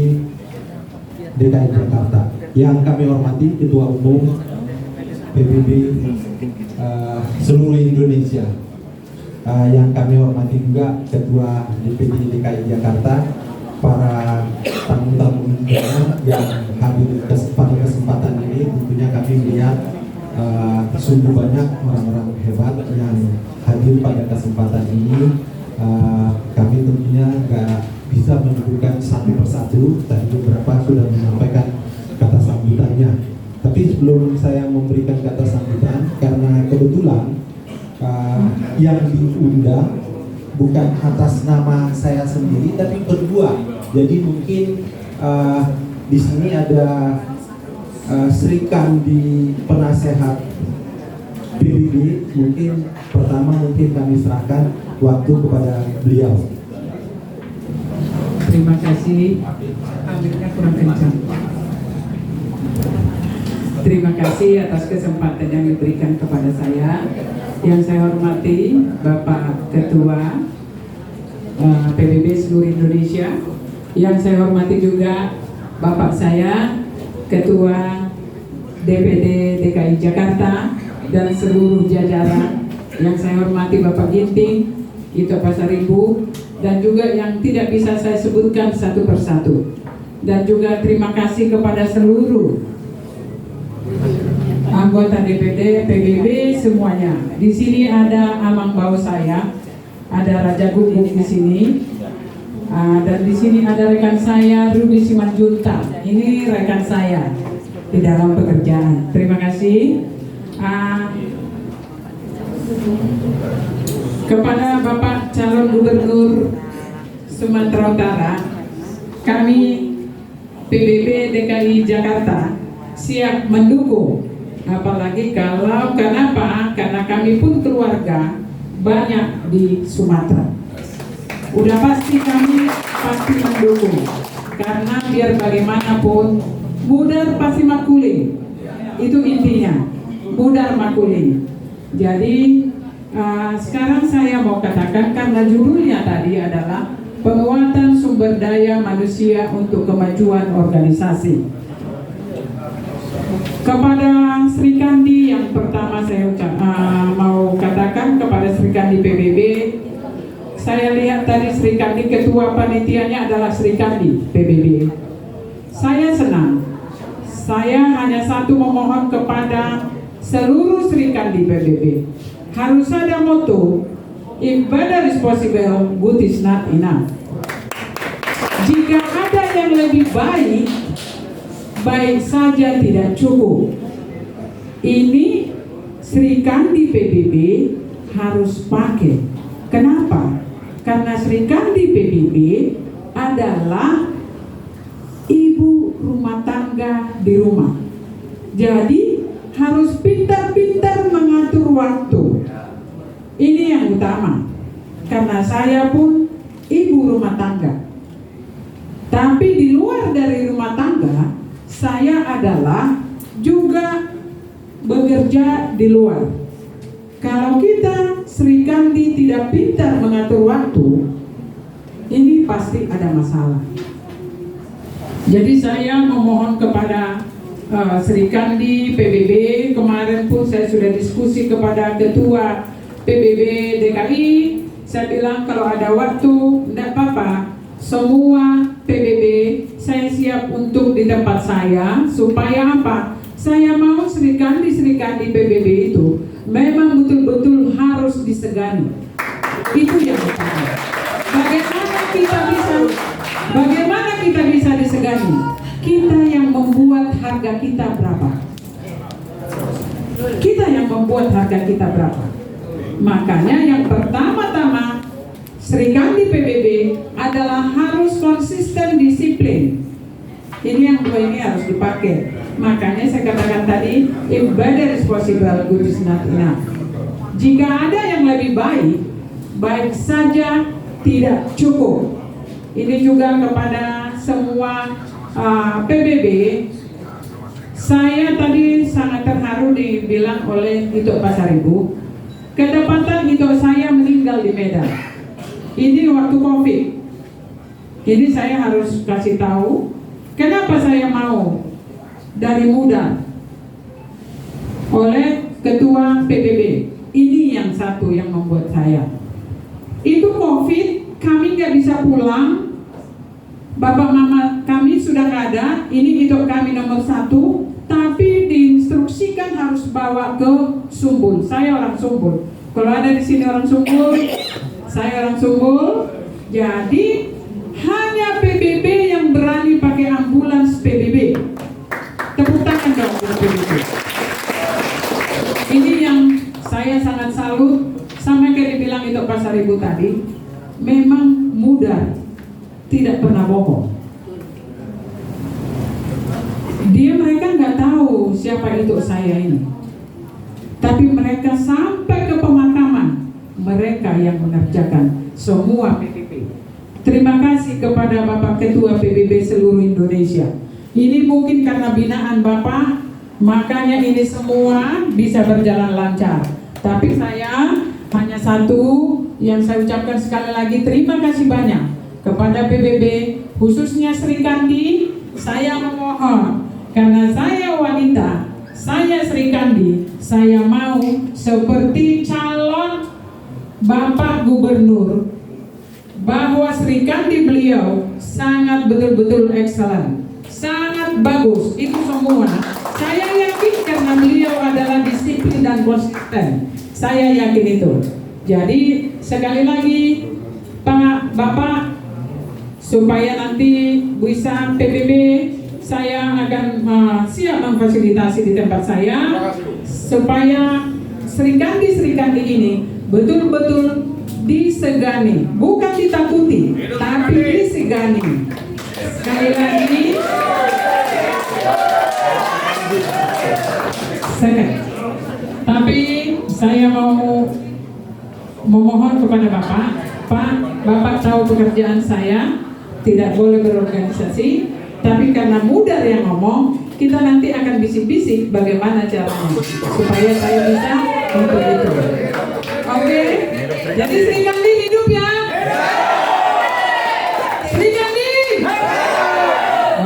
DKI Jakarta. Yang kami hormati Ketua Umum PBB seluruh Indonesia, yang kami hormati juga Ketua DPD DKI Jakarta, para tamu-tamu undangan yang hadir pada kesempatan ini. Tentunya kami melihat sungguh banyak orang-orang hebat yang hadir pada kesempatan ini. Kami tentunya nggak bisa menyebutkan satu persatu, tadi beberapa sudah menyampaikan kata sambutannya. Tapi sebelum saya memberikan kata sambutan, karena kebetulan yang diundang bukan atas nama saya sendiri, tapi berdua. Jadi mungkin di sini ada Sri Kandi penasehat PBB. Mungkin pertama kami serahkan waktu kepada beliau. Terima kasih. Ambilnya kurang kencang. Terima kasih atas kesempatan yang diberikan kepada saya. Yang saya hormati Bapak Ketua PBB seluruh Indonesia. Yang saya hormati juga Bapak saya Ketua DPD DKI Jakarta dan seluruh jajaran. Yang saya hormati Bapak Ginting, Ito Pasaribu, dan juga yang tidak bisa saya sebutkan satu persatu. Dan juga terima kasih kepada seluruh anggota DPD, PBB semuanya. Di sini ada amang bau saya, ada Raja Guguk di sini, dan di sini ada rekan saya Rudy Simanjunta. Ini rekan saya di dalam pekerjaan. Terima kasih. Kepada Bapak Calon Gubernur Sumatera Utara, kami PBB DKI Jakarta siap mendukung. Apalagi kalau kenapa? Karena kami pun keluarga banyak di Sumatera. Udah pasti kami pasti mendukung. Karena biar bagaimanapun Mudar pasti makuling. Itu intinya. Mudar makuling. Jadi sekarang saya mau katakan, karena judulnya tadi adalah penguatan sumber daya manusia untuk kemajuan organisasi. Kepada Sri Kandi yang pertama saya mau katakan kepada Sri Kandi PBB, saya lihat tadi Sri Kandi ketua panitianya adalah Sri Kandi PBB. Saya senang. Saya hanya satu memohon kepada seluruh Sri Kandi PBB, harus ada moto, if better is possible, good is not enough. Jika ada yang lebih baik, baik saja tidak cukup. Ini Sri Kandi PBB harus pakai. Kenapa? Karena Sri Kandi PBB adalah ibu rumah tangga di rumah. Jadi harus pintar-pintar mengatur waktu. Ini yang utama. Karena saya pun ibu rumah tangga. Tapi di luar dari rumah tangga, saya adalah juga bekerja di luar. Kalau kita Sri Kandi tidak pintar mengatur waktu, ini pasti ada masalah. Jadi saya memohon kepada Sri Kandi PBB. Kemarin pun saya sudah diskusi kepada Ketua PBB DKI. Saya bilang kalau ada waktu, tidak apa-apa, semua PBB saya siap untuk di tempat saya. Supaya apa? Saya mau Sri Kandi PBB itu memang betul-betul harus disegani. Itu yang pertama. Bagaimana kita bisa disegani? Kita yang membuat harga kita berapa? Kita yang membuat harga kita berapa? Makanya yang pertama-tama Sri Kandi PBB adalah harus konsisten disiplin. Ini yang dua ini harus dipakai. Makanya saya katakan tadi, if better is possible, good is not enough. Jika ada yang lebih baik, baik saja tidak cukup. Ini juga kepada semua PBB. Saya tadi sangat terharu dibilang oleh Ito Pasaribu, kedapatan Ito saya meninggal di Medan. Ini waktu COVID. Ini saya harus kasih tahu kenapa saya mau dari muda oleh Ketua PBB. Ini yang satu yang membuat saya. Itu COVID, kami nggak bisa pulang. Bapak mama kami sudah nggak ada. Ini hidup kami nomor 1. Tapi diinstruksikan harus bawa ke Sumbul. Saya orang Sumbul. Kalau ada di sini orang Sumbul, saya orang Sumbul. Jadi hanya PBB yang berani pakai ambulans PBB. Tepuk tangan dong buat PBB. Ini yang saya sangat salut. Sama kayak dibilang itu Pasaribu tadi, memang muda, tidak pernah bohong. Mereka nggak tahu siapa itu saya ini, tapi mereka sampai ke pemakaman, mereka yang mengerjakan semua PBB. Terima kasih kepada Bapak Ketua PBB seluruh Indonesia. Ini mungkin karena binaan Bapak, makanya ini semua bisa berjalan lancar. Tapi saya hanya satu yang saya ucapkan sekali lagi, terima kasih banyak kepada PBB, khususnya Sri Kandi. Saya memohon, karena saya wanita, saya Sri Kandi, saya mau seperti calon Bapak Gubernur, bahwa Sri Kandi beliau sangat betul-betul excellent, sangat bagus, itu semua. Saya yakin karena beliau adalah disiplin dan konsisten. Saya yakin itu. Jadi sekali lagi Pak Bapak, supaya nanti bisa PBB, saya akan siap memfasilitasi di tempat saya, supaya Sri Kandi ini betul-betul disegani, bukan ditakuti, tapi disegani. Sekali lagi, tapi saya mau memohon kepada Bapak, Pak, Bapak tahu pekerjaan saya, tidak boleh berorganisasi, tapi karena muda yang ngomong, kita nanti akan bisik-bisik bagaimana caranya supaya saya bisa untuk itu. Oke? Jadi Sri Kandi hidup ya? Sri Kandi?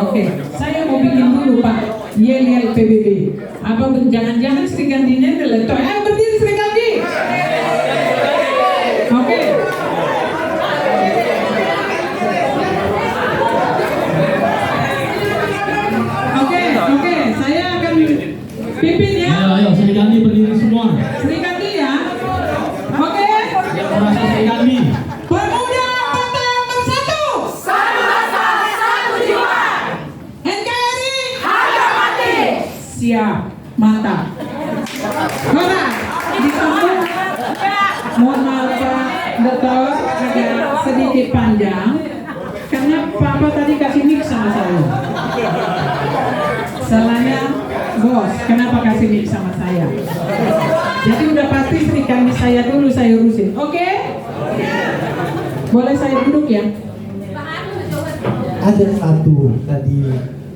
Oke, saya mau bikin dulu Pak yel-yel PBB. Apa jangan-jangan Sri Kandinya letok? Berdiri Sri Kandi. Oke. Oke, saya akan pimpin ya. Ayo, Sri Kandi berdiri semua. Sri Kandi ya. Oke. Merasa Sri Kandi. Pemuda Kota Bersatu. Satu jiwa. NKRI harga mati. Siap, mantap. Mana? Disambung. Mohon maaf Pak Dokter, agak sedikit panjang karena Papa tadi kasih mic sama saya. Salahnya bos, kenapa kasih mic sama saya? Jadi udah pasti Sri Kandi saya dulu saya urusin. Oke? Boleh saya duduk ya? Ada satu tadi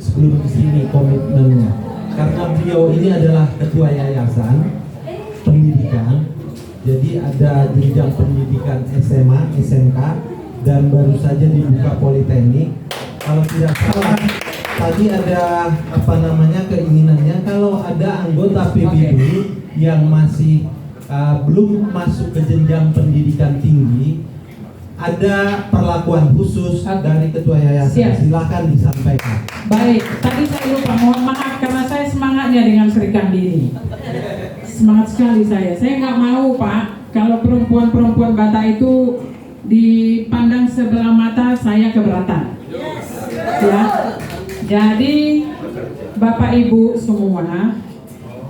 sebelum kesini komitmennya, karena beliau ini adalah ketua yayasan pendidikan, jadi ada jenjang pendidikan SMA, SMK, dan baru saja dibuka politeknik. Kalau tidak salah tadi ada keinginannya kalau ada anggota PBB yang masih belum masuk ke jenjang pendidikan tinggi, ada perlakuan khusus dari ketua yayasan. Silakan disampaikan. Baik, tadi saya lupa, mohon maaf karena saya semangatnya dengan Sri Kandi ini. Semangat sekali saya. Saya nggak mau Pak, kalau perempuan-perempuan Batak itu dipandang sebelah mata, saya keberatan. Ya. Jadi Bapak Ibu semua,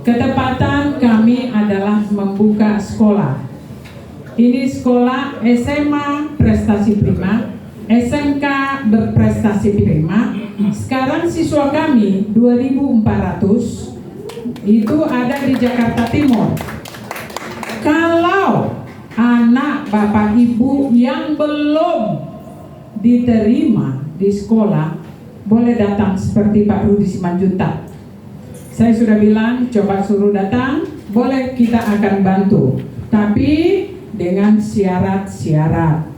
ketepatan kami adalah membuka sekolah. Ini sekolah SMA prestasi prima, SMK berprestasi prima. Sekarang sekarang siswa kami 2.400 itu ada di Jakarta Timur. Kalau anak bapak ibu yang belum diterima di sekolah, boleh datang seperti Pak Rudi Simanjuntak. Saya sudah bilang coba suruh datang, boleh, kita akan bantu, tapi dengan syarat-syarat,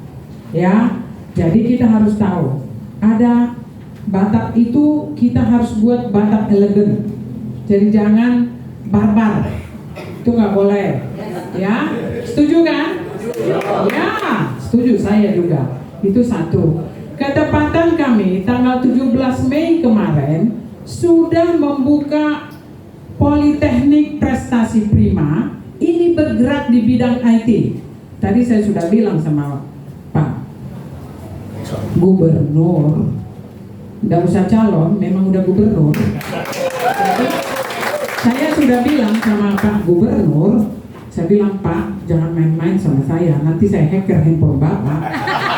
ya. Jadi kita harus tahu, ada Batak itu kita harus buat Batak elegan. Jadi jangan barbar, itu nggak boleh, ya. Setuju kan? Ya, setuju saya juga. Itu satu. Ketepatan kami tanggal 17 Mei kemarin sudah membuka Politeknik Prestasi Prima. Ini bergerak di bidang IT. Tadi saya sudah bilang sama Pak Gubernur, nggak usah calon, memang udah gubernur. Jadi, saya sudah bilang sama Pak Gubernur, saya bilang, Pak, jangan main-main sama saya, nanti saya hacker handphone Bapak.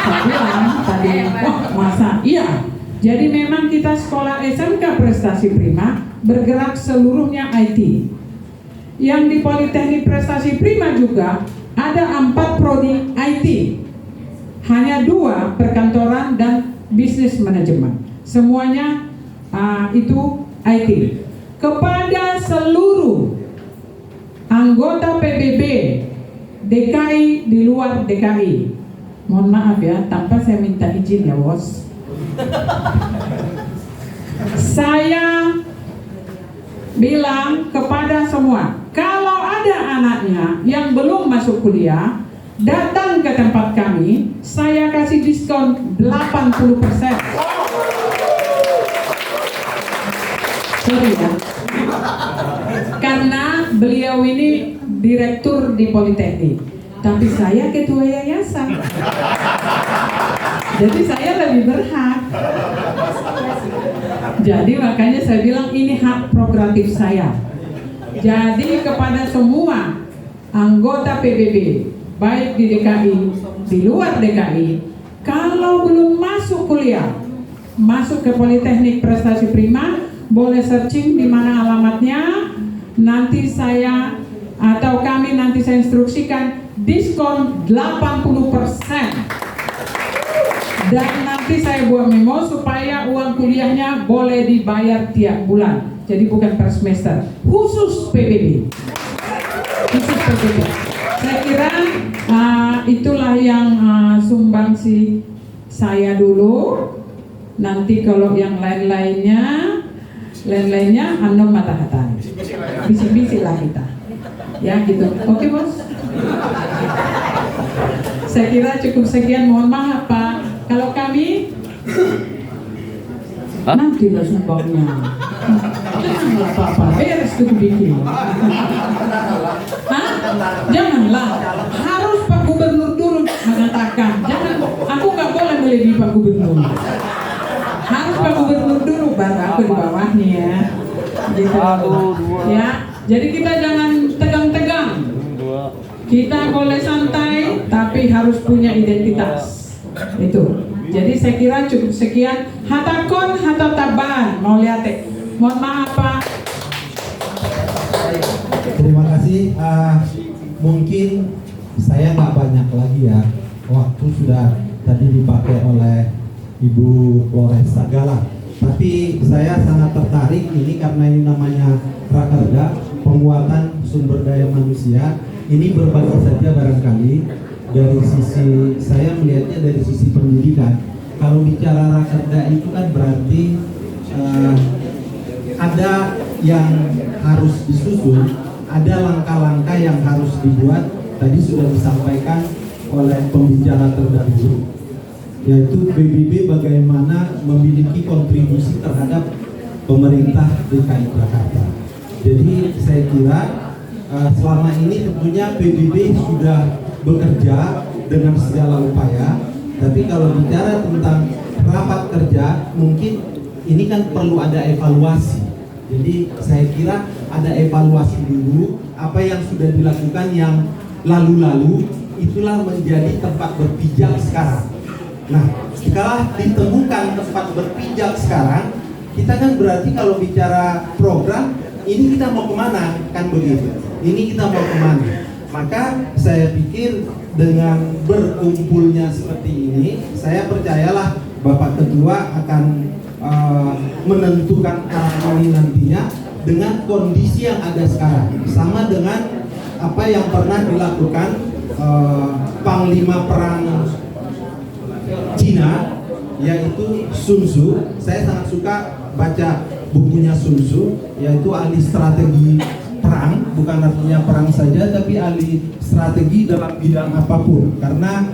Saya bilang tadi, wah masa? Iya. Jadi memang kita sekolah SMK Prestasi Prima bergerak seluruhnya IT. Yang di Politeknik Prestasi Prima juga ada 4 prodi IT. Hanya 2 perkantoran dan bisnis manajemen. Semuanya itu IT. Kepada seluruh anggota PBB DKI di luar DKI, mohon maaf ya, tanpa saya minta izin ya bos, saya bilang kepada semua, kalau ada anaknya yang belum masuk kuliah, datang ke tempat kami, saya kasih diskon 80%. Sorry ya, karena beliau ini direktur di Politeknik, tapi saya ketua yayasan, jadi saya lebih berhak. Jadi makanya saya bilang ini hak prerogatif saya. Jadi kepada semua anggota PBB, baik di DKI, di luar DKI, kalau belum masuk kuliah, masuk ke Politeknik Prestasi Prima, boleh searching di mana alamatnya. Nanti saya atau kami nanti saya instruksikan diskon 80%. Dan nanti saya buat memo supaya uang kuliahnya boleh dibayar tiap bulan. Jadi bukan per semester. Khusus PBB. Khusus PBB. Saya kira itulah yang sumbangsi saya dulu. Nanti kalau yang lain-lainnya anom mata hatai. Bisik-bisik lah kita. Ya gitu. Oke bos. Saya kira cukup sekian. Mohon maaf Pak. Kalau kami nanti lah sumbangnya. Janganlah Papa, beres itu bikin. Janganlah. Harus Pak Gubernur dulu mengatakan. Jangan. Aku nggak boleh melebihi Pak Gubernur. Harus Pak Gubernur dulu, baru aku di bawahnya ya. Gitu. Ya. Jadi kita jangan tegang-tegang. Kita boleh santai, tapi harus punya identitas. Itu. Jadi saya kira cukup sekian. Hatakon hatataban. Mau lihat mohon maaf Pak. Terima kasih. Mungkin saya nggak banyak lagi ya. Waktu sudah tadi dipakai oleh Ibu Flores Sagala. Tapi saya sangat tertarik ini karena ini namanya Rakerda, penguatan sumber daya manusia. Ini berbagi saja barangkali dari sisi saya melihatnya dari sisi pendidikan. Kalau bicara Rakerda itu kan berarti ada yang harus disusun, ada langkah-langkah yang harus dibuat. Tadi sudah disampaikan oleh pembicara terdahulu, yaitu PBB bagaimana memiliki kontribusi terhadap pemerintah DKI Jakarta. Jadi saya kira selama ini tentunya PBB sudah bekerja dengan segala upaya, tapi kalau bicara tentang rapat kerja, mungkin ini kan perlu ada evaluasi. Jadi saya kira ada evaluasi dulu, apa yang sudah dilakukan yang lalu-lalu, itulah menjadi tempat berpijak sekarang. Nah, setelah ditemukan tempat berpijak sekarang, kita kan berarti kalau bicara program, ini kita mau kemana, kan begitu. Ini kita mau kemana. Maka saya pikir dengan berkumpulnya seperti ini, saya percayalah Bapak Ketua akan menentukan arah ini nantinya dengan kondisi yang ada sekarang. Sama dengan apa yang pernah dilakukan Panglima Perang Cina, yaitu Sun Tzu. Saya sangat suka baca bukunya Sun Tzu, yaitu ahli strategi perang, bukan artinya perang saja, tapi ahli strategi dalam bidang apapun. Karena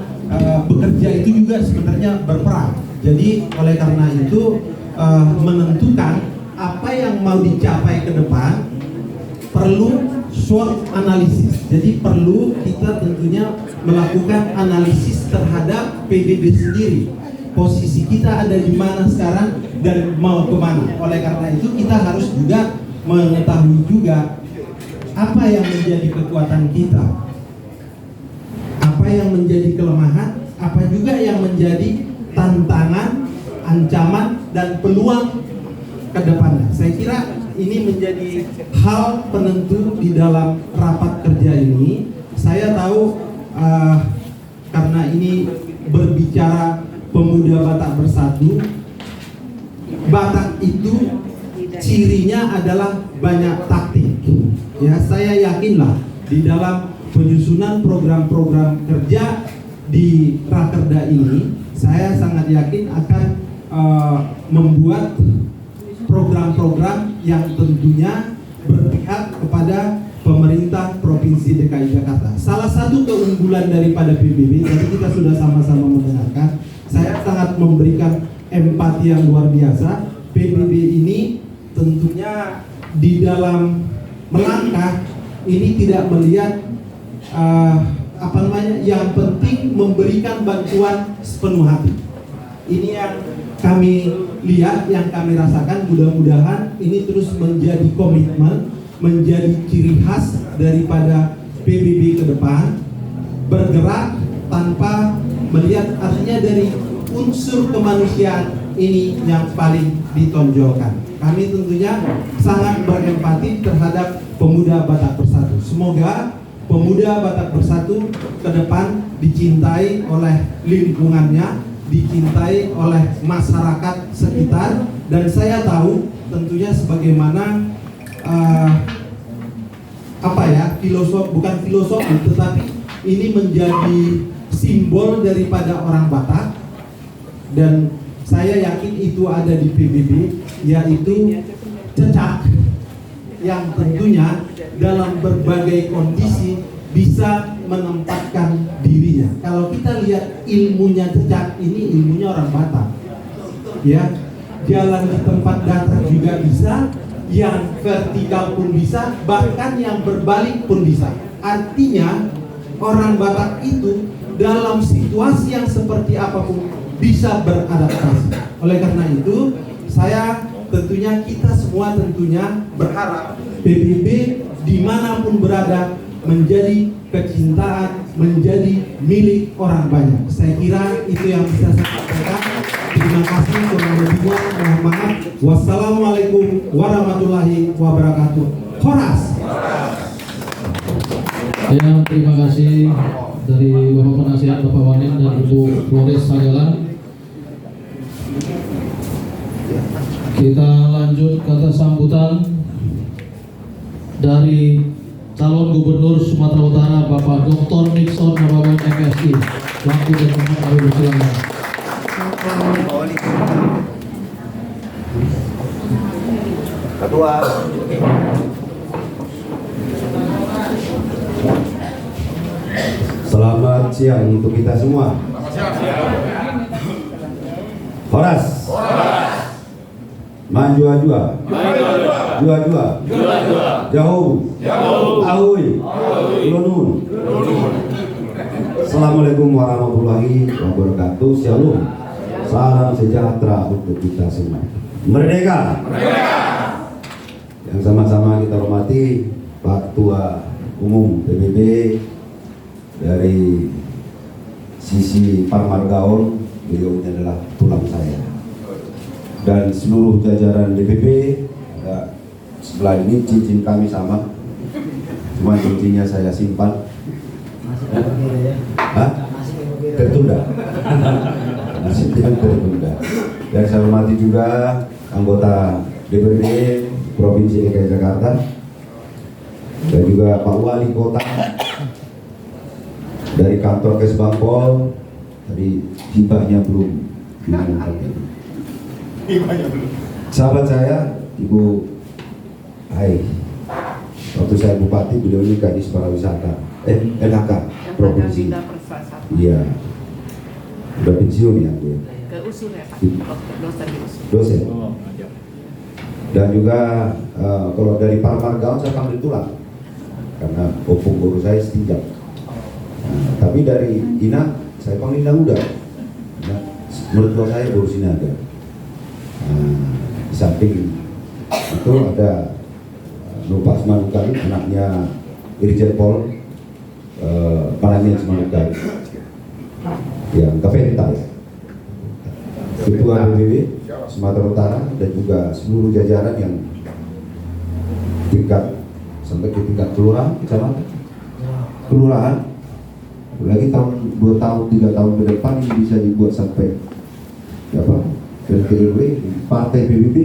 bekerja itu juga sebenarnya berperang. Jadi oleh karena itu menentukan apa yang mau dicapai ke depan perlu SWOT analisis. Jadi perlu kita tentunya melakukan analisis terhadap PBB sendiri. Posisi kita ada di mana sekarang dan mau kemana. Oleh karena itu kita harus juga mengetahui juga apa yang menjadi kekuatan kita, apa yang menjadi kelemahan, apa juga yang menjadi tantangan, ancaman, dan peluang ke depannya. Saya kira ini menjadi hal penentu di dalam rapat kerja ini. Saya tahu karena ini berbicara pemuda Batak Bersatu, Batak itu cirinya adalah banyak taktik. Ya, saya yakinlah di dalam penyusunan program-program kerja di Rakerda ini, saya sangat yakin akan membuat program-program yang tentunya berpihak kepada pemerintah Provinsi DKI Jakarta. Salah satu keunggulan daripada PBB, tadi kita sudah sama-sama mendengarkan, saya sangat memberikan empati yang luar biasa. PBB ini tentunya di dalam melangkah ini tidak melihat yang penting memberikan bantuan sepenuh hati. Ini yang kami lihat, yang kami rasakan. Mudah-mudahan ini terus menjadi komitmen, menjadi ciri khas daripada PBB ke depan, bergerak tanpa melihat, artinya dari unsur kemanusiaan ini yang paling ditonjolkan. Kami tentunya sangat berempati terhadap pemuda Batak Bersatu. Semoga pemuda Batak Bersatu ke depan dicintai oleh lingkungannya, dicintai oleh masyarakat sekitar, dan saya tahu tentunya sebagaimana bukan filosofi, tetapi ini menjadi simbol daripada orang Batak, dan saya yakin itu ada di PBB, yaitu cecak yang tentunya dalam berbagai kondisi bisa menempatkan dirinya. Kalau kita lihat ilmunya cecak, ini ilmunya orang Batak. Ya, jalan di tempat datar juga bisa, yang vertikal pun bisa, bahkan yang berbalik pun bisa. Artinya orang Batak itu dalam situasi yang seperti apapun bisa beradaptasi. Oleh karena itu, saya tentunya, kita semua tentunya berharap PBB dimanapun berada menjadi kecintaan, menjadi milik orang banyak. Saya kira itu yang bisa saya sampaikan. Terima kasih, kurang lebihnya mohon maaf. Wassalamualaikum warahmatullahi wabarakatuh. Horas. Ya, terima kasih dari Bapak Penasihat Bapak Wanin dan Ibu Flores Sagala. Kita lanjut kata sambutan dari calon Gubernur Sumatera Utara Bapak Dr. Nixon Nababan MSI. Waktu dan tempat kami bersilakan. Ketua. Selamat siang untuk kita semua. Horas. Manjua-jua. Jua-jua. Jauh. Ahui. Lunun. Assalamualaikum warahmatullahi wabarakatuh. Shalom. Salam sejahtera untuk kita semua. Merdeka. Yang sama-sama kita hormati Pak Ketua Umum PBB dari sisi Parmargaon, beliau ini adalah tulang saya. dan seluruh jajaran DPP. Ada sebelah ini cincin kami sama, cuma cincinnya saya simpan. Hah? Tertunda. Nasibnya tertunda. Dan saya hormati juga anggota DPRD Provinsi DKI Jakarta dan juga Pak Wali Kota dari kantor Kesbangpol. Tadi hibahnya belum diumumkan. Sahabat saya, Ibu Hai, waktu saya bupati, beliau ini Kadis Pariwisata, LHK Provinsi. Iya, udah pensiun ya Bu. Ke USUR ya Pak, dosen di USUR. Dosen. Dan juga kalau dari Parmargaon saya panggil tulang, karena opung guru saya setinjak. Tapi dari Ina saya panggil muda. Nah, menurut saya guru Sinaga. Di samping itu ada Nupak Semanukari, anaknya Irjen Pol Panamian Semanukari yang Kapenta, Ketua BPB Sumatera Utara, dan juga seluruh jajaran yang tingkat sampai ke tingkat kelurahan, kecamatan, kelurahan. Lagi tahun 2 tahun 3 tahun ke depan ini bisa dibuat sampai apa? RW Partai PBB.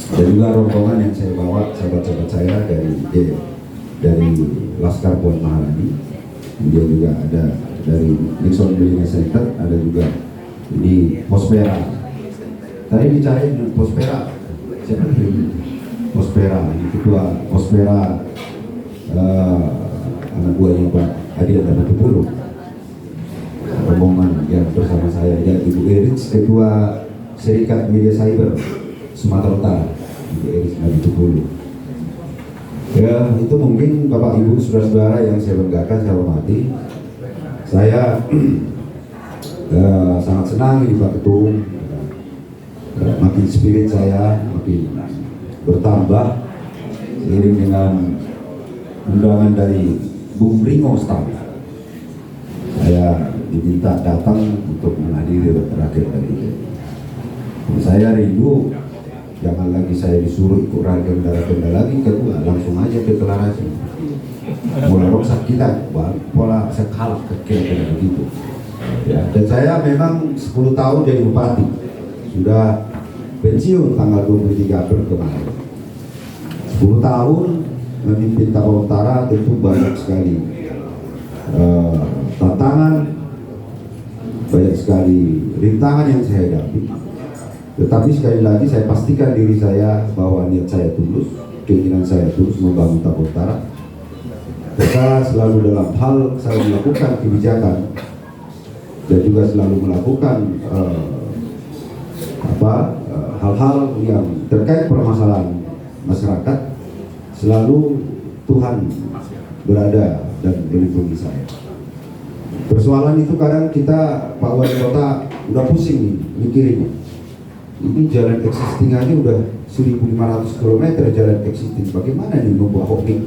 Dan juga rombongan yang saya bawa, sahabat-sahabat saya dari Laskar Puan Maharani. Dia juga ada dari Nixon Millennium Center, ada juga ini Pospera. Tadi bicara dengan Pospera, siapa ini? Pospera, ketua Pospera, anak buahnya Pak Adi dan Tupulu. Rombongan yang bersama saya, dan Ibu Eris, ketua Serikat Media Cyber Sumatera Utara, Ibu Eris Adi Tupulu. Ya, itu mungkin Bapak Ibu saudara-saudara yang saya banggakan, saya hormati. Saya sangat senang ini Pak Ketum. Makin spirit saya makin bertambah seiring dengan undangan dari Bung Ringo Starr. Saya diminta datang untuk menghadiri raker dari itu. Saya rindu, jangan lagi saya disuruh ikut raker lagi, kedua langsung aja deklarasi. Mulai rusak kita, pola sekal kekeh begitu. Ya, dan saya memang 10 tahun jadi bupati, sudah pensiun tanggal 23 April kemarin. 10 tahun memimpin Tapanuli Utara, tentu banyak sekali tantangan, banyak sekali rintangan yang saya hadapi. Tetapi sekali lagi saya pastikan diri saya bahwa niat saya tulus, keinginan saya tulus membangun Tapanuli Utara. Saya selalu dalam hal saya melakukan kebijakan dan juga selalu melakukan hal-hal yang terkait permasalahan masyarakat, selalu Tuhan berada dan melindungi saya. Persoalan itu kadang kita Pak Wali Kota udah pusing nih mikirin. Ini jalan existing aja udah 1.500 km jalan existing. Bagaimana nih nunggu Ahok nih?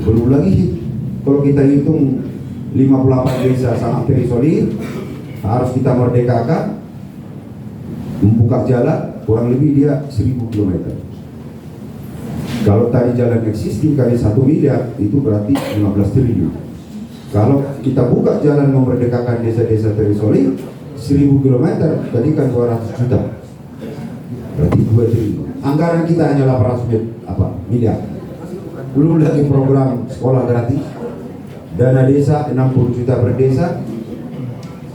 Belum lagi kalau kita hitung 58 desa sangat terisolir, harus kita merdekakan, membuka jalan kurang lebih dia 1.000 km. Kalau tadi jalan existing kali 1 miliar itu berarti 15 triliun. Kalau kita buka jalan memerdekakan desa-desa terisolir 1.000 km tadi kan 200 juta, berarti 2 triliun. Anggaran kita hanya 800 miliar. Belum lagi program sekolah gratis, dana desa 60 juta per desa,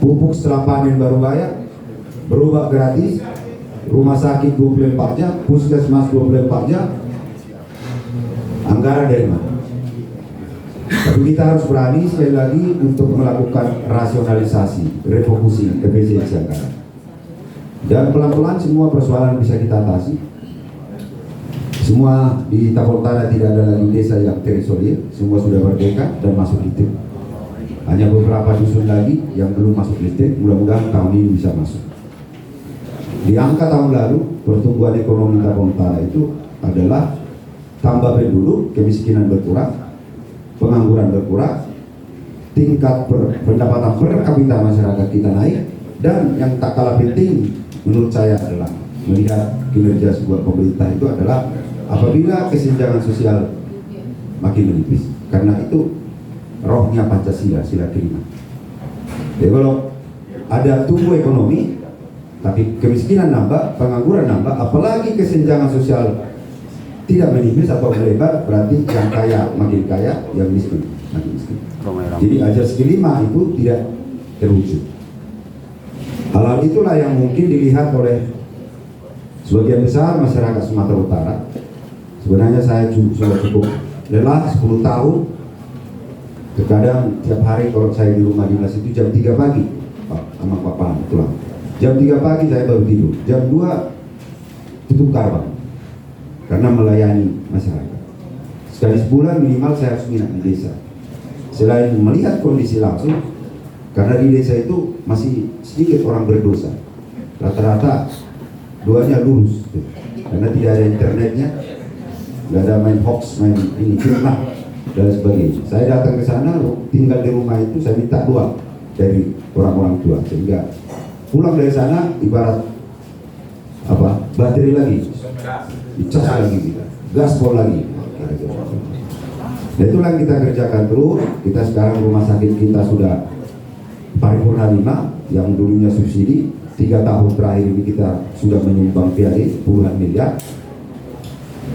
pupuk setelah panen baru bayar, berubah gratis, rumah sakit 24 jam, puskesmas 24 jam. Anggaran dari mana? Tapi kita harus berani sekali lagi untuk melakukan rasionalisasi, refocusing, efisiensi anggaran. Dan pelan-pelan semua persoalan bisa kita atasi. Semua di Tapanuli Utara tidak ada lagi desa yang terisolir, semua sudah merdeka dan masuk listrik. Hanya beberapa dusun lagi yang belum masuk listrik, mudah-mudahan tahun ini bisa masuk. Di angka tahun lalu, pertumbuhan ekonomi Tapanuli Utara itu adalah tambah penduduk, kemiskinan berkurang, pengangguran berkurang, tingkat pendapatan per kapita masyarakat kita naik, dan yang tak kalah penting menurut saya adalah melihat kinerja sebuah pemerintah itu adalah apabila kesenjangan sosial makin menipis, karena itu rohnya Pancasila, sila kelima. Jadi kalau ada tumbuh ekonomi tapi kemiskinan nambah, pengangguran nambah, apalagi kesenjangan sosial tidak menipis atau melebar, berarti yang kaya makin kaya, yang miskin makin miskin. Jadi ajas kelima itu tidak terwujud. Hal-hal itulah yang mungkin dilihat oleh sebagian besar masyarakat Sumatera Utara. Sebenarnya saya sudah cukup lelah 10 tahun. Terkadang tiap hari kalau saya di rumah dinas itu jam 3 pagi Pak, sama Pak Paham, pulang. Jam 3 pagi saya baru tidur. Jam 2 tutup karbang karena melayani masyarakat. Sekali sebulan minimal saya harus minat di desa. Selain melihat kondisi langsung, karena di desa itu masih sedikit orang berdosa. Rata-rata duanya lurus, karena tidak ada internetnya, nggak ada main hoax, main ini fitnah dan sebagainya. Saya datang ke sana, tinggal di rumah itu, saya minta doa dari orang-orang tua, sehingga pulang dari sana ibarat apa, baterai lagi, dicas lagi kita, gaspol lagi. Dan itulah yang kita kerjakan terus. Kita sekarang rumah sakit kita sudah paripurna 5, yang dulunya subsidi. 3 tahun terakhir ini kita sudah menyumbang PAD puluhan miliar.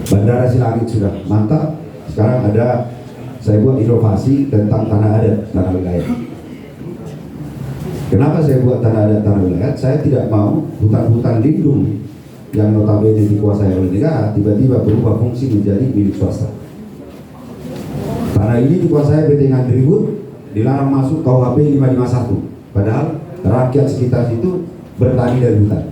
Bandara Silangit sudah mantap. Sekarang ada, saya buat inovasi tentang tanah adat, tanah wilayah. Kenapa saya buat tanah adat, tanah wilayah? Saya tidak mau hutan-hutan lindung yang notabene dikuasai oleh negara tiba-tiba berubah fungsi menjadi milik swasta. Tanah ini dikuasai PT Ngandribut, dilarang masuk KUHP 551. Padahal rakyat sekitar situ bertani dari hutan.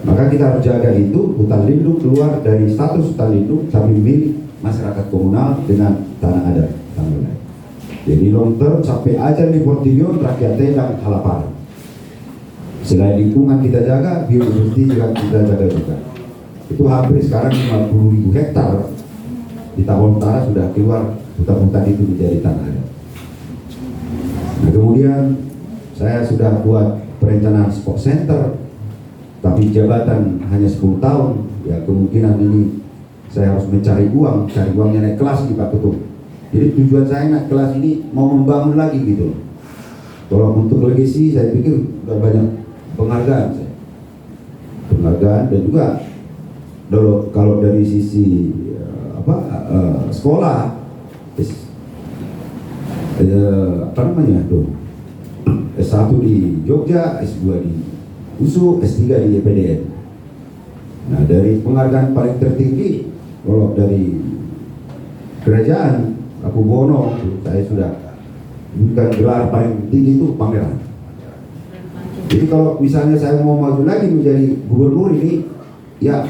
Maka kita harus jaga itu, hutan lindung keluar dari status hutan lindung tapi milik masyarakat komunal dengan tanah adat, tanah wilayah. Jadi long term sampai aja di Portillo rakyat tendang halapan. Selain lingkungan kita jaga, biodiversitas juga kita jaga juga. Itu hampir sekarang 50.000 hektar di Tabon Utara sudah keluar hutan-hutan itu menjadi tanah adat. Nah, kemudian saya sudah buat perencanaan sport center, tapi jabatan hanya 10 tahun. Ya kemungkinan ini saya harus mencari uang, cari uangnya naik kelas di Pak Ketum. Jadi tujuan saya naik kelas ini mau membangun lagi gitu. Kalau untuk legasi saya pikir sudah banyak penghargaan saya. Penghargaan dan juga kalau dari sisi sekolah apa namanya tuh, S1 di Jogja, S2 di USU, S3 di EPDN. Nah dari penghargaan paling tertinggi kalau dari kerajaan Aku Bono, saya sudah bukan gelar paling tinggi itu pangeran. Jadi kalau misalnya saya mau maju lagi menjadi gubernur ini, ya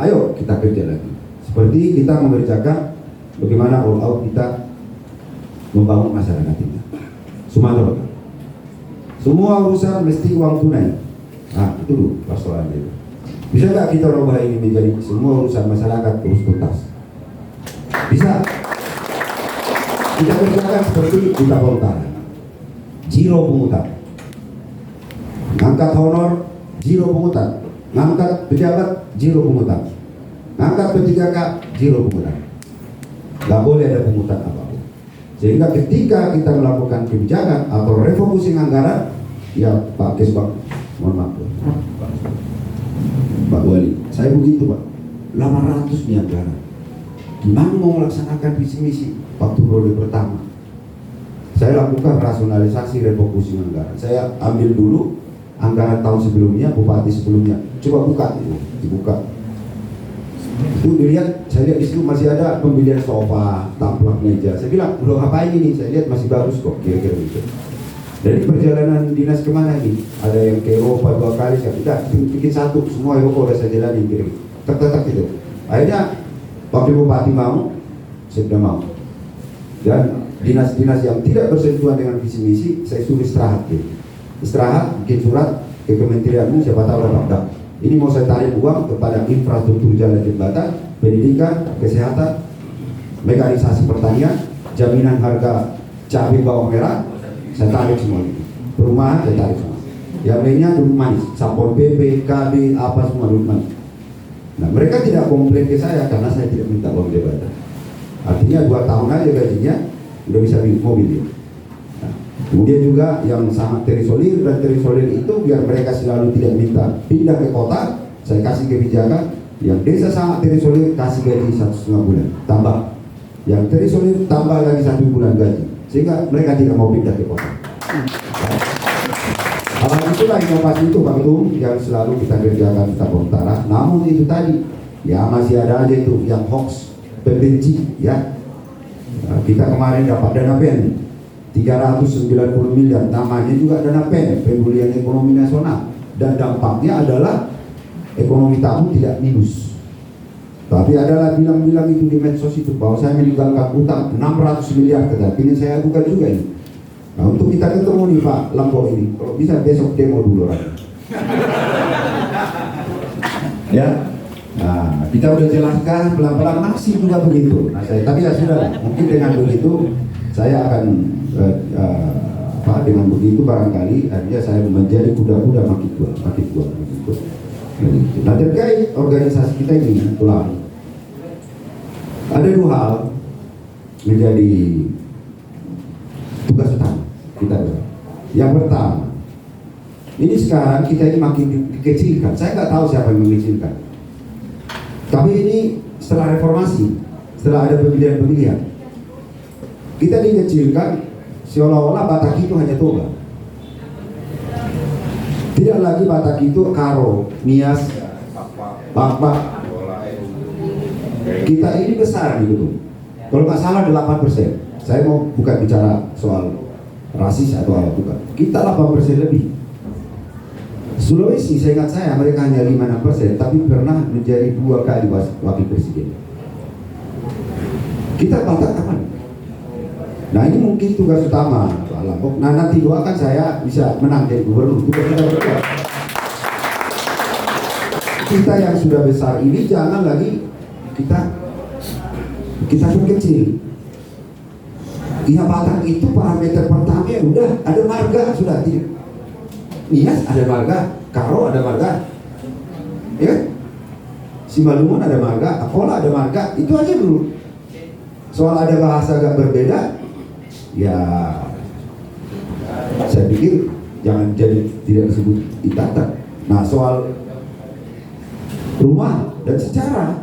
ayo kita kerja lagi. Seperti kita mengerjakan bagaimana all out kita membangun masyarakat kita. Sumatera. Semua urusan mesti uang tunai. Nah itu dulu persoalannya. Bisa nggak kita ubah ini menjadi semua urusan masyarakat terus tuntas? Bisa. Kita kerjakan seperti di Tabon Utara. Zero pungutan. Ngangkat honor, zero pungutan. Ngangkat pejabat, zero pungutan. Ngangkat P3K, zero pungutan. Gak boleh ada pungutan apapun. Sehingga ketika kita melakukan kebijakan atau refocusing anggaran, ya Pak Kesbang, mohon maaf Pak Wali, saya begitu Pak, 800 nih anggaran. Gimana mau melaksanakan visi misi waktu periode pertama? Saya lakukan rasionalisasi refocusing anggaran. Saya ambil dulu anggaran tahun sebelumnya, bupati sebelumnya. Coba buka itu, dibuka. Itu dilihat, saya lihat di situ masih ada pembelian sofa, taplak meja. Saya bilang, udah ngapain ini? Saya lihat masih bagus kok, kira-kira gitu. Dari perjalanan dinas kemana ini? Ada yang ke Eropa 2 kali, saya tidak bikin satu, semua Eropa udah saya jalanin kira-kira. Tetap itu. Akhirnya wakil bupati mau, saya sudah mau. Dan dinas-dinas yang tidak bersentuhan dengan visi misi, saya suruh istirahat. Gitu. Istirahat, bikin surat ke kementerianmu, siapa tahu dapat. Ini mau saya tarik uang kepada infrastruktur jalan jembatan, pendidikan, kesehatan, mekanisasi pertanian, jaminan harga cabai bawang merah saya tarik semua itu. Perumahan saya tarik semua. Yang lainnya duduk manis, Satpol PP, KB, apa semua duduk manis. Nah mereka tidak komplain ke saya karena saya tidak minta uang jabatan. Artinya 2 tahun aja gajinya udah bisa beli mobil ya. Nah, kemudian juga yang sangat terisolir dan terisolir itu biar mereka selalu tidak minta pindah ke kota, saya kasih kebijakan yang desa sangat terisolir kasih gaji 1,5 bulan tambah. Yang terisolir tambah lagi 1 bulan gaji sehingga mereka tidak mau pindah ke kota. Hal itulah inovasi itu Pak Ketum yang selalu kita kerjakan di Tambora Utara. Namun itu tadi ya masih ada aja itu yang hoax pembenci ya. Nah, kita kemarin dapat dana PEN 390 miliar, namanya juga dana PEN, pemulihan ekonomi nasional, dan dampaknya adalah ekonomi tamu tidak minus. Tapi adalah bilang-bilang itu di medsos itu bahwa saya meninggalkan utang 600 miliar, tetapi ini saya bukan juga ini. Nah, untuk kita ketemu nih Pak Lambo ini, kalau bisa besok demo dulu orang. Ya, nah kita udah jelaskan pelan-pelan masih juga begitu. Nah, tapi ya sudah, mungkin dengan begitu saya akan dengan begitu barangkali akhirnya saya menjadi kuda-kuda makin kuat begitu. Nah terkait organisasi kita ini, ulang ada 2 hal menjadi tugas utama kita. Yang pertama, ini sekarang kita ini makin dikecilkan. Saya nggak tahu siapa yang mengecilkan. Tapi ini setelah reformasi, setelah ada pemilihan-pemilihan, kita dikecilkan seolah-olah Batak itu hanya Toba. Tidak lagi Batak itu Karo, Nias, Pakpak. Kita ini besar gitu. Kalau nggak salah 8%. Saya mau bukan bicara soal rasis atau apa, bukan. Kita 8% lebih. Sulawesi, saya ingat saya, mereka hanya 5-6%, tapi pernah menjadi 2 kali wakil presiden. Kita Batak aman. Nah ini mungkin tugas utama Pak Lambok. Nah nanti doakan saya bisa menang jadi gubernur. Kita yang sudah besar ini jangan lagi kita kecil. Iya Batak itu parameter pertama ya udah ada marga sudah tidak. Nias ada marga, Karo ada marga, ya, Simalungun ada marga, Akola ada marga, itu aja dulu. Soal ada bahasa agak berbeda, ya saya pikir jangan jadi tidak disebut Itata. Nah soal rumah dan secara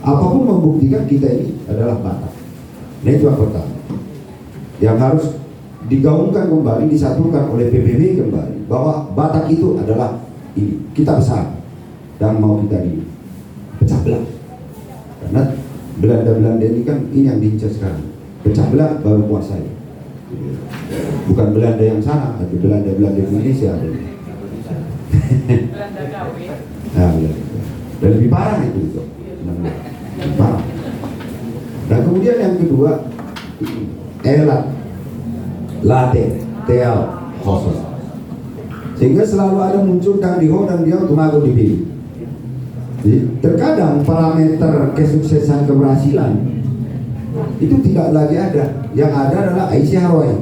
apapun membuktikan kita ini adalah Batak. Nah itu yang pertama yang harus digaungkan kembali, disatukan oleh PBB kembali bahwa Batak itu adalah ini, kita besar dan mau kita dipecah belah karena Belanda ini kan ini yang diincar sekarang, pecah belah baru kuasai, bukan Belanda yang sana, tapi Belanda Indonesia ada. Nah, dan lebih parah itu lebih parah. Dan kemudian yang kedua elat Late, TL, khusus. Sehingga selalu ada muncul Kang Diho dan dia tumago dipilih. Jadi, terkadang parameter kesuksesan keberhasilan itu tidak lagi ada. Yang ada adalah Aisyah Roy,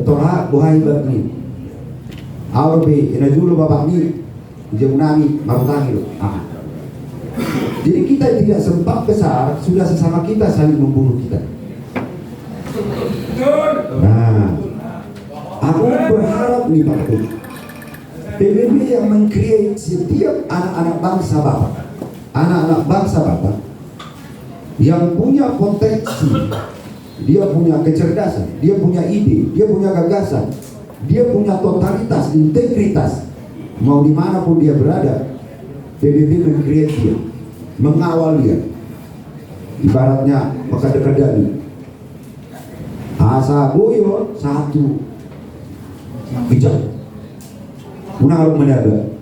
Toha Buhai Bakni, Aurbi, Inazulu Babakni, Jemunami, Marutangi. Jadi kita tidak sempat besar, sudah sesama kita saling membunuh kita. Nah, aku berharap nih Pak Ketum, PBB yang meng-create setiap anak-anak bangsa Batak yang punya potensi, dia punya kecerdasan, dia punya ide, dia punya gagasan, dia punya totalitas, integritas, mau dimanapun dia berada, PBB meng-create dia, mengawal dia, ibaratnya maka dekadani. Asa boyo satu bijak, unang harus mendadak,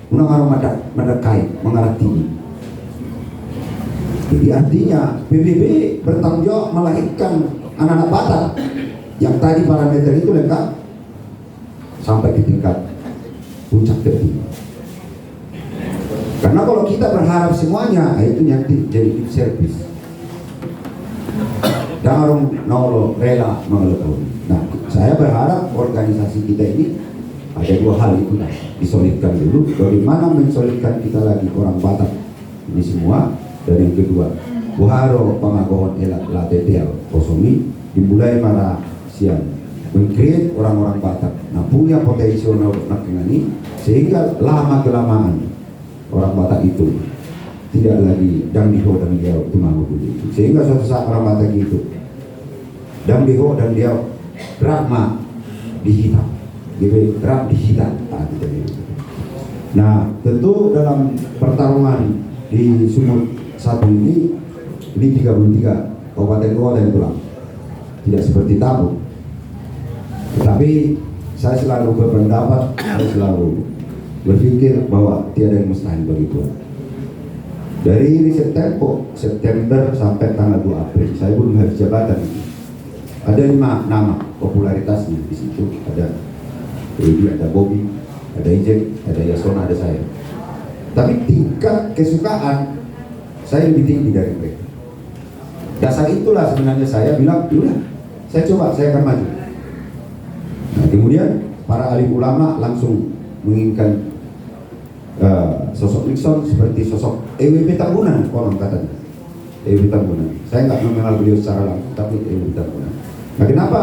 unang harus mendekai, mengarah tinggi. Jadi artinya PBB bertanggung jawab melahirkan anak-anak Batak yang tadi parameter itu lengkap sampai ke tingkat puncak tertinggi. Karena kalau kita berharap semuanya, itu nanti jadi lip service. Darung nolo rela mengelepon. Nah, saya berharap organisasi kita ini ada dua hal itu disolidkan dulu. Bagaimana mensolidkan kita lagi orang Batak ini semua. Dan yang kedua, buharo pengagohon elat latetel kosongi dimulai pada siang mengkreat orang-orang Batak. Nah, punya potensial nak ini sehingga lama kelamaan orang Batak itu tidak lagi dang diho dan dia itu mau begitu. Sehingga suatu saat orang Batak itu dang diho dan dia drama dihitam, gitu, drama dihitam. Nah, tentu dalam pertarungan di Sumut satu ini 33 kabupaten kota yang pulang, tidak seperti Tabung. Tetapi saya selalu berpendapat, saya selalu berpikir bahwa tiada yang mustahil bagi Tuhan. Dari riset Tempo September sampai tanggal 2 April saya belum habis jabatan. Ada 5 nama popularitasnya di situ. Ada Edi, ada Bobby, ada Ijek, ada Yasona, ada saya. Tapi tingkat kesukaan saya lebih tinggi dari mereka. Dasar itulah sebenarnya saya bilang, udah, saya coba, saya akan maju. Nah, kemudian para ahli ulama langsung menginginkan sosok Nixon seperti sosok EWP Tambunan, konon katanya. EWP Tambunan. Saya nggak mengenal beliau secara langsung, tapi EWP Tambunan. Nah, kenapa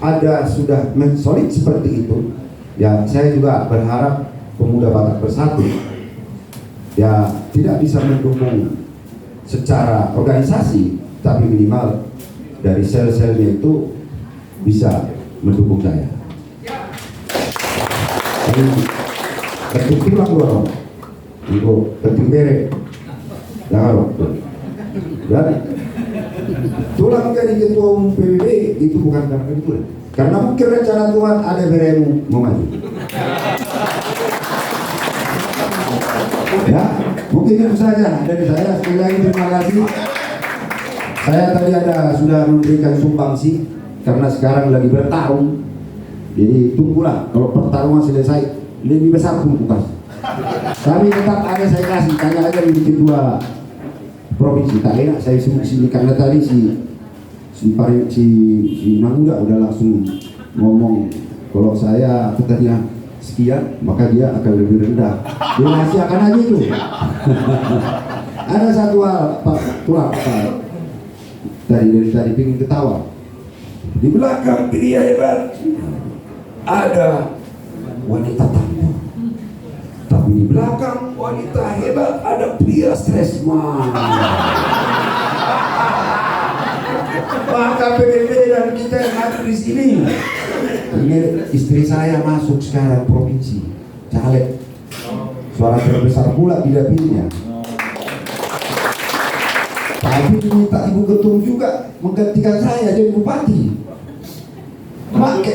ada sudah mensolid seperti itu? Ya, saya juga berharap pemuda Batak Bersatu ya tidak bisa mendukung secara organisasi, tapi minimal dari sel-selnya itu bisa mendukung saya. Jadi ketik tulang dorong, itu ketik bere, jangan dan tulang jadi ketua umum PBB itu bukan karena kebetulan, karena mungkin rencana Tuhan ada beremu mau maju. Ya, mungkin itu saja dari saya. Sekali lagi terima kasih. Saya tadi sudah memberikan sumbangsi karena sekarang lagi bertarung. Jadi tunggulah kalau pertarungan selesai lebih besar kumpulan. Tapi tetap ada saya kasih, tanya aja di kedua provinsi. Tak enak saya sebut sini karena tadi si Namuda udah langsung ngomong kalau saya katanya sekian, maka dia akan lebih rendah. Dia rahasiakan aja itu. Ada satu hal, Pak Tuan, dari tadi pengen ketawa. Di belakang pria hebat ada wanita tampan, tapi di belakang wanita hebat ada pria stresman. Maka PBB dan kita yang ada di sini. Ini istri saya masuk sekarang provinsi caleg, suara terbesar pula di dapilnya. Tapi minta ibu ketum juga menggantikan saya jadi bupati.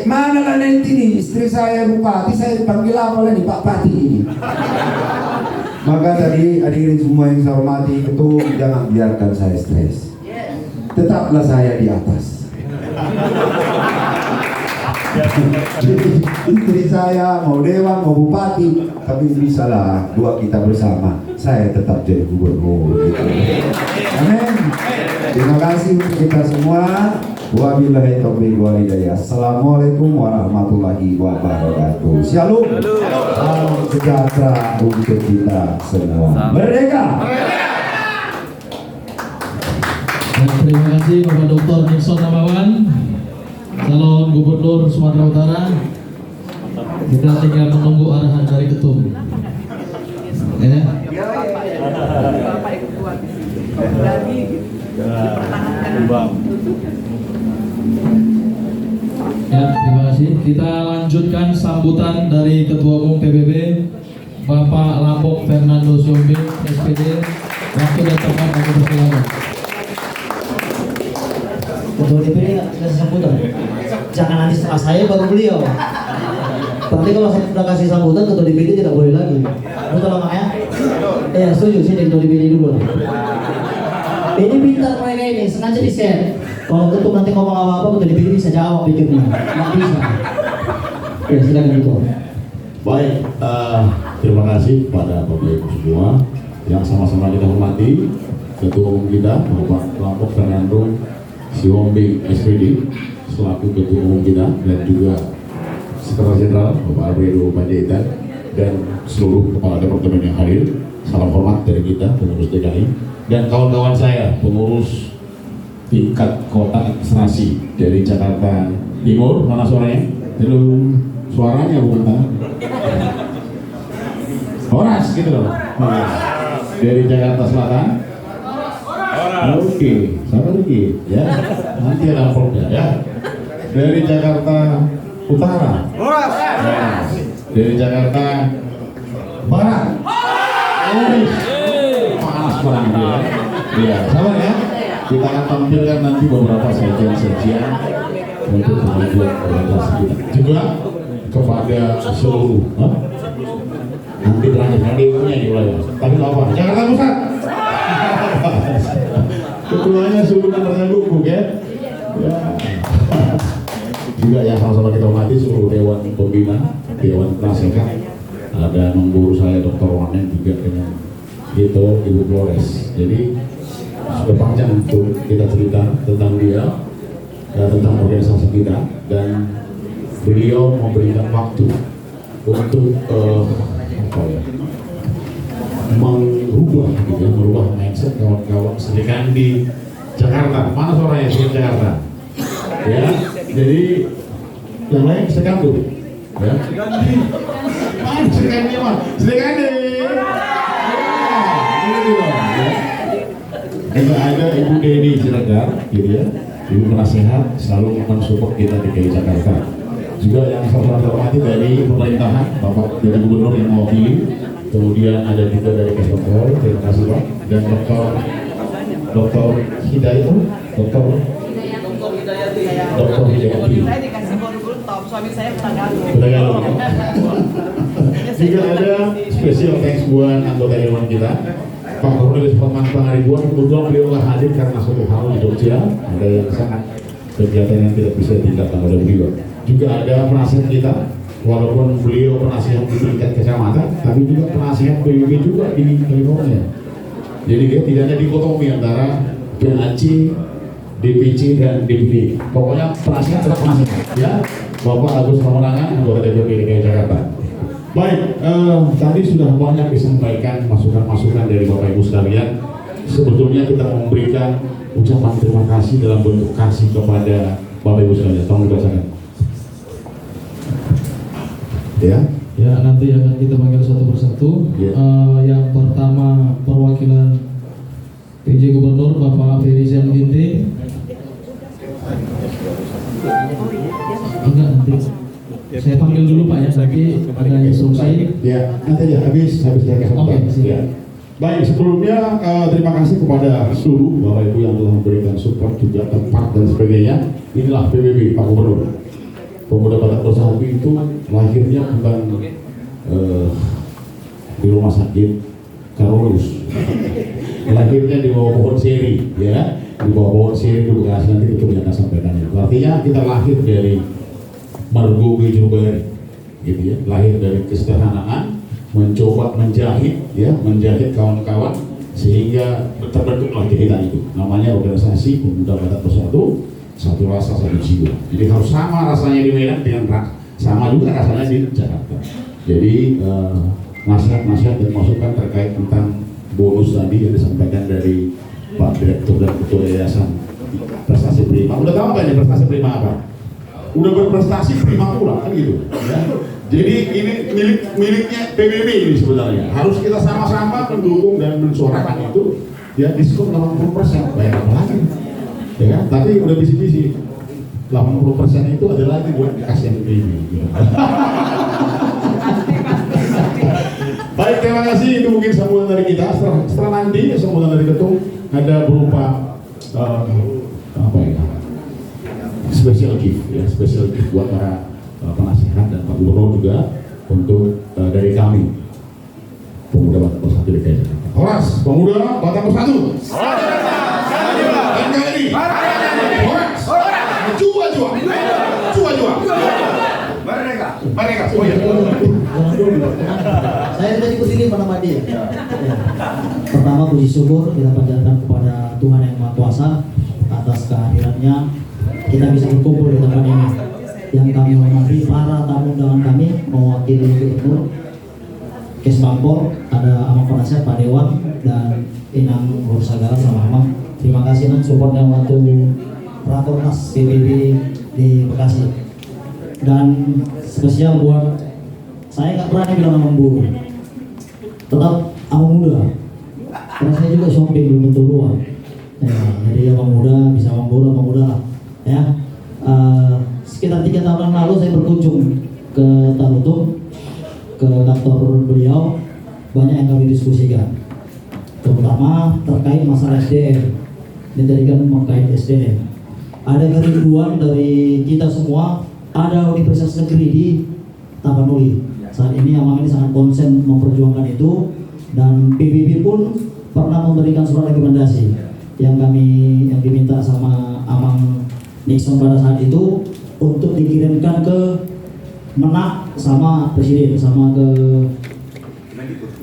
Mana lah nanti nih istri saya bupati, saya dipanggil apa lagi Pak Pati ini. Maka tadi hadirin semua yang saya hormati, ketum jangan biarkan saya stres. Tetaplah saya di atas. Istri saya mau dewan mau bupati, tapi bisa lah dua kita bersama. Saya tetap jadi gubernur. Gitu. Amin. Terima kasih untuk kita semua. Wabillahi taufiq wal hidayah. Assalamualaikum warahmatullahi wabarakatuh. Shalom. Salam sejahtera untuk kita semua. Merdeka. Terima kasih Bapak Dr. Nixon Namawan, calon Gubernur Sumatera Utara. Kita tinggal menunggu arahan dari ketum. Ya. Bapak ikut kuat. Berani dipertahankan. Ya, terima kasih. Kita lanjutkan sambutan dari Ketua Umum PBB Bapak Lampok Fernando Siombing, SPD. Waktu dan tempat untuk bersilakan. Ketua DPD kasih sambutan. Jangan nanti setelah saya baru beliau. Berarti kalau saya sudah kasih sambutan, Ketua DPD tidak boleh lagi. Betul lah makanya? Ya setuju, sini Ketua DPD dulu. Ini pintar mereka ini, sengaja di-share. Kalau Ketua nanti ngomong apa-apa, Ketua DPD bisa jawab pikirnya. Nggak bisa. Ya silakan Ketua. Baik, terima kasih pada Bapak Ibu semua yang sama-sama kita hormati. Ketua Umum kita Bapak Lampok Fernando Siombing SPD selaku Ketua Umum kita, dan juga Sekretaris Jenderal Bapak Alfredo Panjaitan, dan seluruh kepala departemen yang hadir. Salam hormat dari kita, pengurus DKI, dan kawan-kawan saya, pengurus tingkat kota administrasi dari Jakarta Timur. Mana suaranya? Halo, suaranya bukan tangan. Horas gitu loh. Dari Jakarta Selatan. Oke, sama lagi ya. Nanti ada amplopnya ya. Dari Jakarta Utara. Ya. Dari Jakarta Barat. Panas banget ya. Ya, sama ya. Kita akan tampilkan nanti beberapa sajian-sajian untuk kemajuan organisasi kita. Juga kepada seluruh nanti terakhir nanti punya dimulai. Tapi apa? Jakarta Pusat. Ketuanya seluruh ternyambung ya. Juga yang sama-sama kita hormati seluruh Dewan Pembina, Dewan Penasehat. Ada guru saya Dr. Wanen juga dengan itu Ibu Flores. Jadi sudah panjang untuk kita cerita tentang dia, tentang organisasi kita, dan beliau memberikan waktu untuk merubah mindset kawan-kawan sedekah di Jakarta. Mana suaranya di Jakarta? Ya, jadi yang lain sedekah tuh. Ya, sedekah mana? Sedekah deh. Juga ada Ibu Deni Siregar, gitu ya, Ibu Penasehat selalu mensupport kita di DKI Jakarta. Juga yang saya hormati dari pemerintahan, Bapak dari Gubernur yang mewakili, kemudian ada juga dari Kemenpol, terima kasih Pak, dan Dr. Hidayati. Saya dikasih baru top, suami saya Tagalog. Juga ada special thanks buat anggota dewan kita, Pak Cornelis Hotman Pangaribuan. Kebetulan beliau hadir karena suatu hal di Jogja, ada yang sangat kegiatan yang tidak bisa ditinggalkan oleh beliau. Juga ada penasihat kita, walaupun beliau penasihat di tingkat kecamatan, tapi juga penasihat PBB juga di California. Jadi dia tidak ada dikotomi antara PAC, DPC dan DPD. Pokoknya penasihat tetap penasihat, ya. Bapak Agus Ramanangan, anggota DPD DKI Jakarta. Baik, tadi sudah banyak disampaikan masukan-masukan dari Bapak Ibu sekalian. Sebetulnya kita memberikan ucapan terima kasih dalam bentuk kasih kepada Bapak Ibu sekalian. Tolong dibacakan. Ya. Ya, nanti akan kita panggil satu persatu. Ya. Yang pertama perwakilan PJ Gubernur Bapak Ferizian Ginting. Enggak, nanti saya panggil dulu Pak ya, nanti ada instruksi. Ya, nanti aja habis saya kasih. Oke, ya. Baik, sebelumnya terima kasih kepada seluruh Bapak Ibu yang telah memberikan support, juga tempat dan sebagainya. Inilah PBB Pak Gubernur. Pemuda Batak Bersatu itu lahirnya bukan di rumah sakit Karolus. Lahirnya di bawah pohon seri, ya, di bawah pohon seri di Bekasi. Nanti itu yang akan sampaikan. Artinya kita lahir dari Margo Bejubari, gitu ya, lahir dari kesederhanaan, mencoba menjahit, ya, menjahit kawan-kawan sehingga terbentuklah kita itu. Namanya organisasi Pemuda Batak Bersatu. Satu rasa, satu jiwa. Jadi harus sama rasanya di Medan dengan sama juga rasanya di Jakarta. Jadi nasihat-nasihat dan masukan terkait tentang bonus tadi yang disampaikan dari Pak Direktur dan Ketua Yayasan Prestasi Prima. Udah tahu nggak ini prestasi prima apa? Udah berprestasi prima pula kan gitu. Ya. Jadi ini miliknya PBB ini sebenarnya. Harus kita sama-sama mendukung dan mensuarakan itu. Ya, diskon 80%, bayar apa lagi? Ya kan? Tapi udah bisi-bisi 80% itu ada lagi buat dikasih yang ini. Baik, terima kasih. Itu mungkin sambutan dari kita. Setelah nanti sambutan dari ketum ada berupa apa ya? Special gift, ya, special gift buat para penasehat dan Pak Gubernur juga untuk dari kami Pemuda Batak Bersatu DKI Jakarta. Horas, Pemuda Batak Bersatu. NKRI. Horas. Jua. Merdeka. Oh iya. Saya sudah ikut ini pada Madi. Ya. Pertama puji syukur kita panjatkan kepada Tuhan Yang Maha Kuasa atas kehadiran akhirnya kita bisa berkumpul di tempat ini. Yang kami hormati para tamu undangan kami mewakili Gubernur, Kesbangpol, ada Amang Penasihat Pak Dewan dan Inang Ursagala sama-sama. Terima kasih Nang supportnya waktu Rakornas PBB di Bekasi. Dan spesial buat saya nggak berani bilang Amang Buru, tetap Amang Muda. Karena saya juga shopping belum tentu luar. Ya, jadi Amang Muda bisa Amang Buru, Amang Muda lah. Ya, sekitar 3 tahun lalu saya berkunjung ke Tarutung, ke kantor beliau, banyak yang kami diskusikan, terutama terkait masalah SDM. Ini tadi kan terkait SDM. Ada kerinduan dari kita semua, ada universitas negeri di Tapanuli. Saat ini Amang ini sangat konsen memperjuangkan itu, dan PBB pun pernah memberikan surat rekomendasi yang diminta sama Amang Nixon pada saat itu untuk dikirimkan ke Menak sama Presiden, sama ke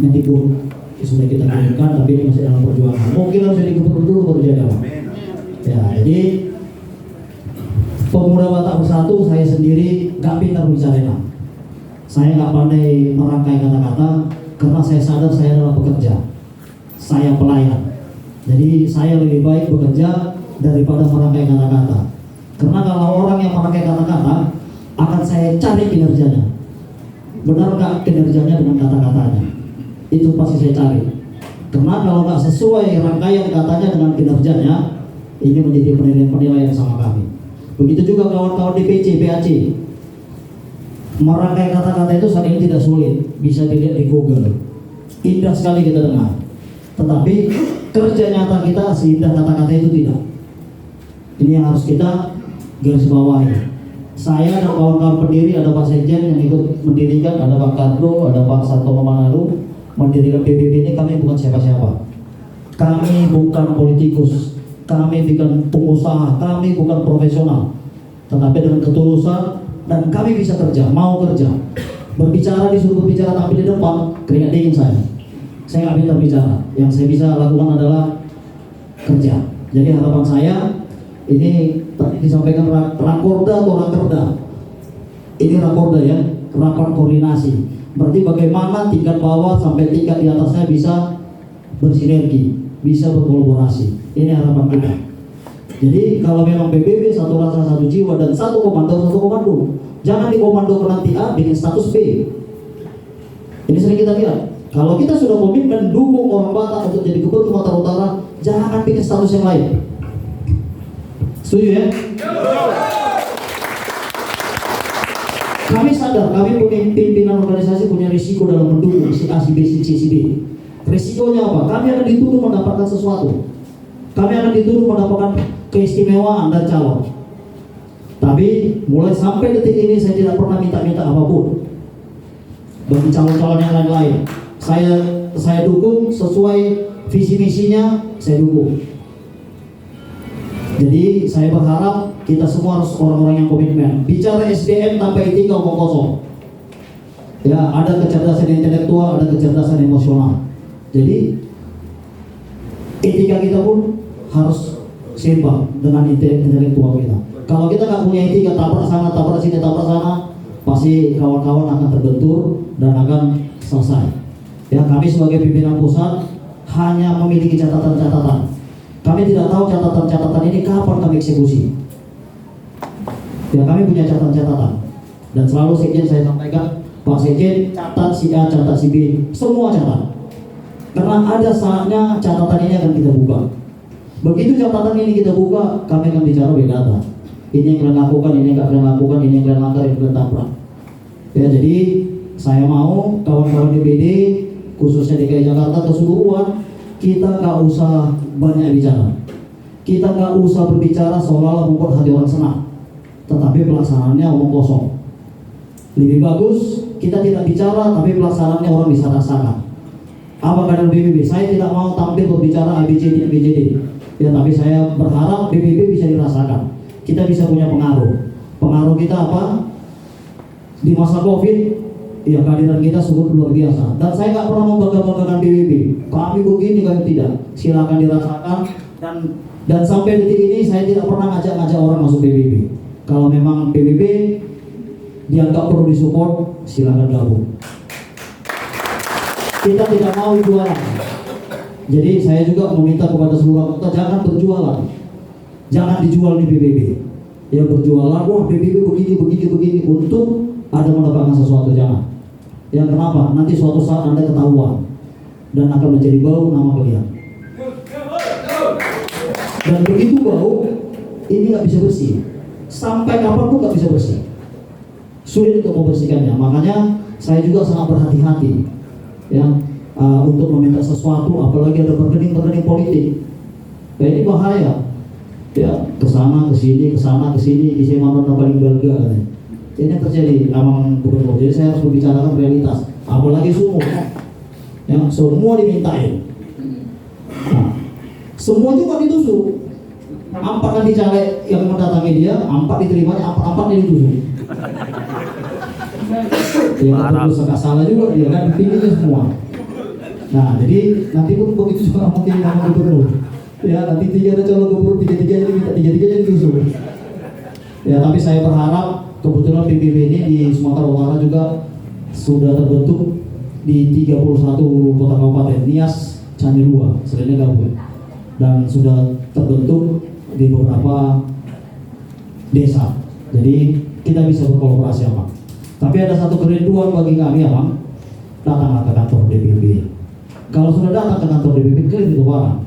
Mendikbud. Sudah kita kirimkan, tapi ini masih dalam perjuangan. Mungkin harus jadi gubernur dulu baru jadi apa. Ya, jadi Pemuda Batak Bersatu, saya sendiri gak pintar bicara. Saya gak pandai merangkai kata-kata, karena saya sadar saya adalah pekerja, saya pelayan. Jadi saya lebih baik bekerja daripada merangkai kata-kata. Karena kalau orang yang merangkai kata-kata, akan saya cari kinerjanya. Benar nggak kinerjanya dengan kata-katanya? Itu pasti saya cari. Karena kalau nggak sesuai rangkaian katanya dengan kinerjanya, ini menjadi penilaian sama kami. Begitu juga kawan-kawan DPC, PAC. Merangkai kata-kata itu saat ini tidak sulit, bisa dilihat di Google. Indah sekali kita dengar. Tetapi kerja nyata kita seindah kata-kata itu tidak. Ini yang harus kita garis bawahi. Saya dan kawan-kawan pendiri, ada Pak Sekjen yang ikut mendirikan, ada Pak Kardo, ada Pak Sartono Manado, mendirikan PBB ini. Kami bukan siapa-siapa. Kami bukan politikus, kami bukan pengusaha, kami bukan profesional. Tetapi dengan ketulusan, dan kami bisa kerja, mau kerja. Berbicara disuruh berbicara tapi di depan, keringat dingin saya. Saya nggak pintar bicara. Yang saya bisa lakukan adalah kerja. Jadi harapan saya, ini tadi disampaikan Rakorda atau Rakerda. Ini Rakorda ya, rapat koordinasi. Berarti bagaimana tingkat bawah sampai tingkat di atasnya bisa bersinergi, bisa berkolaborasi. Ini harapan kita. Jadi kalau memang PBB satu rasa satu jiwa dan satu komando. Jangan dikomando nanti A bikin status B. Ini sering kita lihat. Kalau kita sudah komitmen dukung orang Batak untuk jadi gubernur Sumatera Utara, jangan bikin status yang lain. Setuju ya? Kami sadar, kami punya pimpinan organisasi punya risiko dalam mendukung si A, si B, si C, si D. Risikonya apa? Kami akan dituduh mendapatkan sesuatu. Kami akan dituduh mendapatkan keistimewaan dan calon. Tapi mulai sampai detik ini saya tidak pernah minta-minta apapun bagi calon-calon yang lain-lain. Saya dukung sesuai visi misinya, saya dukung. Jadi saya berharap kita semua harus orang-orang yang komitmen. Bicara SDM tanpa etika omong kosong. Ya, ada kecerdasan intelektual, ada kecerdasan emosional. Jadi etika kita pun harus seimbang dengan intelektual kita. Kalau kita nggak punya etika, tabrak sana, tabrak sini, tabrak sana, pasti kawan-kawan akan terbentur dan akan selesai. Ya, kami sebagai pimpinan pusat hanya memiliki catatan-catatan. Kami tidak tahu catatan-catatan ini kapan kami eksekusi. Ya, kami punya catatan-catatan. Dan selalu Sekjen saya sampaikan, Pak Sekjen, catat si A, catat si B, semua catat. Karena ada saatnya catatan ini akan kita buka. Begitu catatan ini kita buka, kami akan bicara big data. Ini yang kalian lakukan, ini yang nggak kalian lakukan, ini yang kalian langgar, ini kalian tabrak. Ya, jadi saya mau kawan-kawan DPD, khususnya DKI Jakarta keseluruhan, kita nggak usah banyak bicara. Kita nggak usah berbicara seolah-olah membuat hati orang senang, tetapi pelaksanaannya omong kosong. Lebih bagus kita tidak bicara, tapi pelaksanaannya orang bisa rasakan. Apa kader BBB? Saya tidak mau tampil berbicara ABCD. Ya, tapi saya berharap BBB bisa dirasakan. Kita bisa punya pengaruh. Pengaruh kita apa? Di masa COVID, ya kehadiran kita sungguh luar biasa. Dan saya nggak pernah membangga-banggakan BBB. Kami begini, kami tidak. Silakan dirasakan Dan sampai detik ini saya tidak pernah ngajak orang masuk PBB. Kalau memang PBB dianggap perlu disupport, silakan gabung. Kita tidak mau jualan. Jadi saya juga meminta kepada seluruh anggota jangan berjualan, jangan dijual di PBB. Ya berjualan, wah PBB begini untuk ada mendapatkan sesuatu, jangan. Ya kenapa? Nanti suatu saat Anda ketahuan dan akan menjadi bau nama kalian. Dan begitu bau, ini nggak bisa bersih. Sampai kapanpun nggak bisa bersih. Sulit untuk membersihkannya. Makanya saya juga sangat berhati-hati, ya, untuk meminta sesuatu, apalagi ada bergening politik. Ya ini bahaya. Ya kesana kesini, di sini mana paling belga. Ini yang terjadi amang gubernur. Jadi saya harus membicarakan realitas. Apalagi sumur, ya semua dimintain. Nah, semua juga ditusuk. Ampak kan dicalek yang mendatangi dia, ampak diterimanya, ampak ditusuk. Ya terus agak salah juga dia kan pilihnya semua. Nah jadi nanti pun begitu juga mungkin nama gubernur. Ya nanti 3 ada calon gubernur, 3 minta 3 ditusuk. Ya tapi saya berharap kebetulan PBB ini di Sumatera Utara juga sudah terbentuk di 31 kota kabupaten, Nias, Candilua, selainnya gabung, dan sudah terbentuk di beberapa desa. Jadi kita bisa berkolaborasi, Abang. Tapi ada satu kerinduan bagi kami, Abang, datanglah ke kantor DPP. Kalau sudah datang ke kantor DPP, kalian itu barang.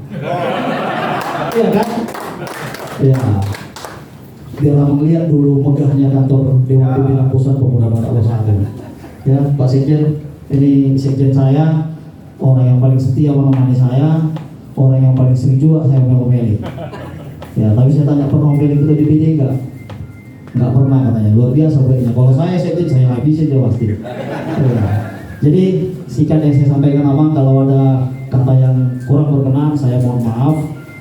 Iya kan? Ya. Biarlah melihat dulu megahnya kantor Dewan Pimpinan Pusat Pemuda Batak Bersatu. Ya, Pak Sekjen, ini Sekjen saya, orang yang paling setia menemani saya, orang yang paling sering juga saya memilih. Ya, tapi saya tanya pernah memilih ketua DPD enggak? Enggak pernah katanya. Luar biasa baiknya. Kalau saya Sekjen saya habisin dia pasti. Ya. Jadi sikat yang saya sampaikan Abang, kalau ada kata yang kurang berkenan saya mohon maaf.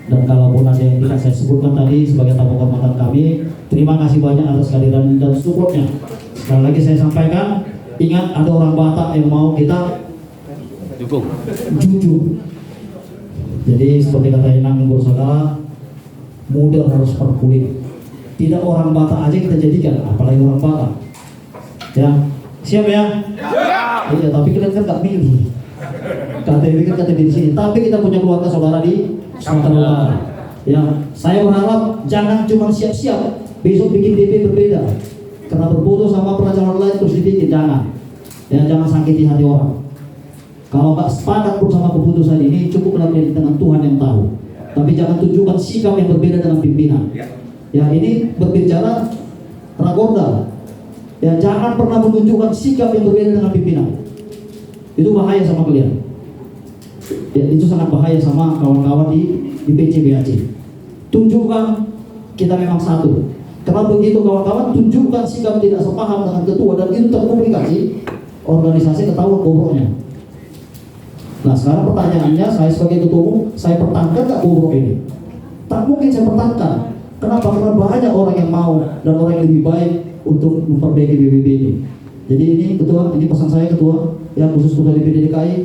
Dan kalaupun ada yang tidak saya sebutkan tadi sebagai tamu kehormatan kami, terima kasih banyak atas kehadiran dan supportnya. Sekali lagi saya sampaikan, ingat ada orang Batak yang mau kita dukung, jujur. Jadi seperti kata Inang Saudara, muda harus perkulit. Tidak orang Batak aja kita jadikan, apalagi orang Batak. Ya, siap ya? Iya, tapi kalian kan nggak milih. KTP kan KTP di sini, tapi kita punya keluarga saudara di Sumatera Utara. Ya, saya berharap jangan cuma siap-siap besok bikin DP berbeda karena berfoto sama pencalon lain terus dibikin, jangan. Ya, jangan sakiti hati orang. Kalau nggak sepakat pun sama keputusan ini, cukup di tangan Tuhan yang tahu. Tapi jangan tunjukkan sikap yang berbeda dengan pimpinan. Ya, ini berbicara rakorda. Ya, jangan pernah menunjukkan sikap yang berbeda dengan pimpinan. Itu bahaya sama kalian. Ya, itu sangat bahaya sama kawan-kawan di PCBAC. Tunjukkan kita memang satu. Karena begitu kawan-kawan tunjukkan sikap tidak sepaham dengan ketua dan itu terkomunikasi, organisasi ketahuan bobroknya. Nah sekarang pertanyaannya, saya sebagai ketua umum, saya pertahankan nggak bobrok ini? Tak mungkin saya pertahankan. Kenapa? Karena banyak orang yang mau dan orang yang lebih baik untuk memperbaiki BBB ini. Jadi ini ketua, ini pesan saya ketua, yang khusus ketua DPD DKI,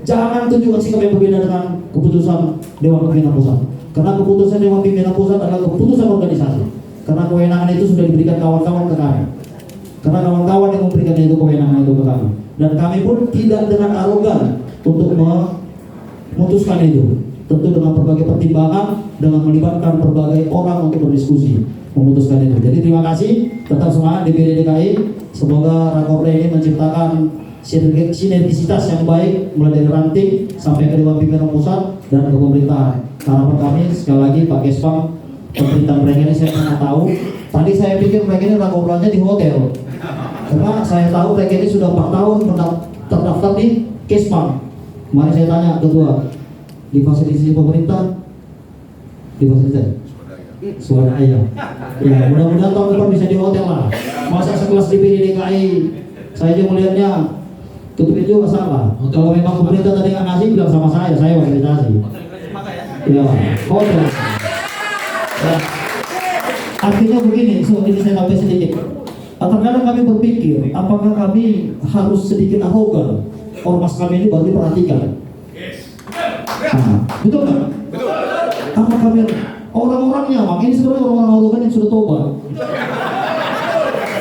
jangan tunjukkan sikap yang berbeda dengan keputusan Dewan Pimpinan Pusat. Karena keputusan Dewan Pimpinan Pusat adalah keputusan organisasi. Karena kewenangan itu sudah diberikan kawan-kawan ke kami. Karena kawan-kawan yang memberikan itu kewenangan itu ke kami. Dan kami pun tidak dengan arogan untuk memutuskan itu. Tentu dengan berbagai pertimbangan, dengan melibatkan berbagai orang untuk berdiskusi memutuskan itu. Jadi terima kasih, tetap semangat DPD DKI. Semoga Rakorda ini menciptakan sinergisitas yang baik mulai dari ranting sampai ke Dewan Pimpinan Pusat dan ke pemerintahan. Harapan kami sekali lagi Pak Kespang, pemerintahan mereka ini saya pernah tahu. Tadi saya pikir mereka ini Rakordanya di hotel, karena saya tahu mereka ini sudah 4 tahun terdaftar di Kespang. Mari saya tanya ketua, di fasilitasi pemerintah, di fasilitas swadaya. Ya mudah-mudahan tahun depan bisa di hotel lah. Masa sekelas DPD DKI saya aja melihatnya ketua itu juga salah. Kalau memang pemerintah tadi nggak ngasih, bilang sama saya fasilitasi. Ya, hotel. Ya. Artinya begini, ini saya tambah sedikit. Terkadang kami berpikir, apakah kami harus sedikit arogan? Ormas kami ini baru diperhatikan. Nah, betul nggak? Betul. Apa kami orang-orangnya, makanya ini sebenarnya orang-orang arogan yang sudah tobat.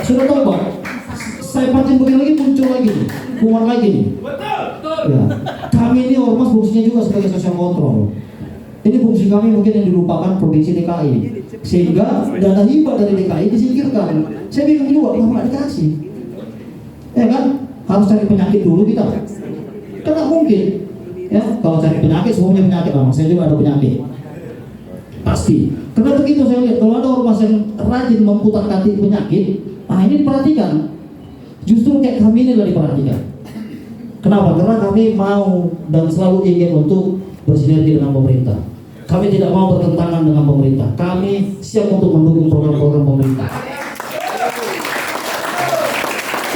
Sudah tobat. Saya pancing begini lagi muncul lagi nih, kuat lagi nih. Ya, kami ini ormas fungsinya juga sebagai social control. Ini fungsi kami mungkin yang dilupakan Provinsi DKI, sehingga dana hibah dari DKI disingkirkan. Saya bingung juga kenapa nggak dikasih. Ya kan, harus cari penyakit dulu kita. Karena mungkin, ya kalau cari penyakit semuanya penyakit, bang. Saya juga ada penyakit. Pasti. Karena begitu saya lihat kalau ada ormas yang rajin memutar-atik penyakit, nah ini diperhatikan. Justru kayak kami ini lah diperhatikan. Kenapa? Karena kami mau dan selalu ingin untuk bersinergi dengan pemerintah. Kami tidak mau bertentangan dengan pemerintah. Kami siap untuk mendukung program-program pemerintah.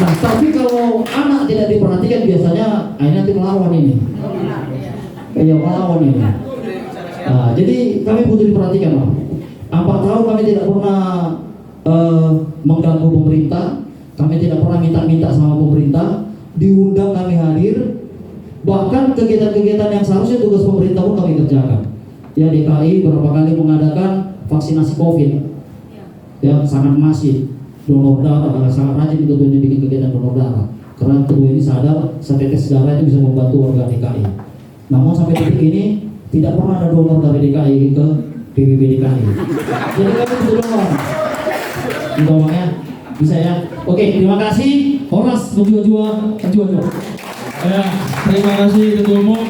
Nah, tapi kalau anak tidak diperhatikan biasanya, ini nanti melawan ini. Kayak melawan ini. Nah, jadi kami butuh diperhatikan, Pak. 4 tahun kami tidak pernah mengganggu pemerintah. Kami tidak pernah minta-minta sama pemerintah, diundang kami hadir, bahkan kegiatan-kegiatan yang seharusnya tugas pemerintah pun kami kerjakan. Ya, DKI berapa kali mengadakan vaksinasi COVID, yang sangat masif, donor darah, sangat rajin itu bikin kegiatan donor darah. Karena ketua ini sadar setetes darah itu bisa membantu warga DKI. Namun sampai detik ini tidak pernah ada donor dari DKI ke PBB DKI. Jadi kami butuh donor. Doanya bisa ya. Oke, terima kasih. Horas berjua-jua. Ya, terima kasih Ketua Umum.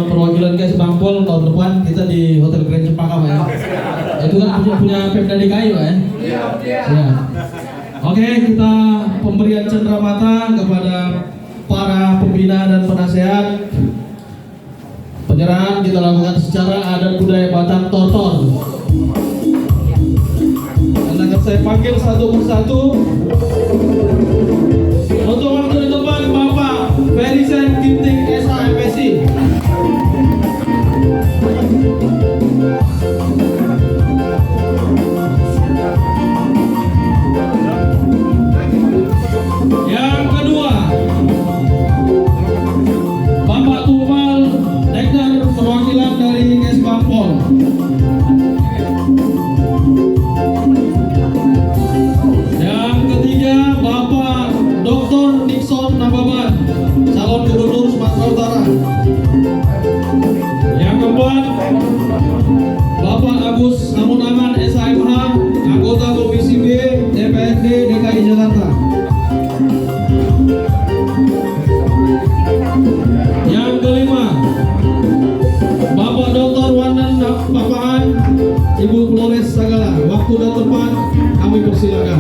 Perwakilan KS Bangpol tahun depan kita di Hotel Grand Cempaka, Pak ya. Itu kan punya Pemda DKI, Pak ya. Ya. Oke, kita pemberian cenderamata kepada para pembina dan penasehat. Penyerahan kita lakukan secara adat budaya Batak Tortor. Dan akan saya panggil satu persatu. Untuk waktu di depan Bapak Ferisen Ginting SHMPC. Yang kedua Bapak Tumal Dekner perwakilan dari KS Bangpol. Yang ketiga Bapak Dr. Nixon Nababan, calon gubernur Sumatera Utara. Yang keempat Bapak Agus Samunaman SHMH, anggota Komisi B DPRD DKI Jakarta. Yang kelima Bapak Dr. Wanan Papahan, Ibu Flores Sagala. Waktu dan tempat kami persilakan.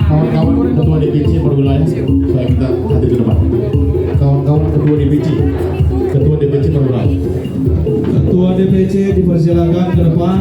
Kawan-kawan ketua DPC perwilayah, saya minta hadir ke depan. Kawan-kawan ketua DPC perwilayah. Ketua DPC dipersilakan ke depan.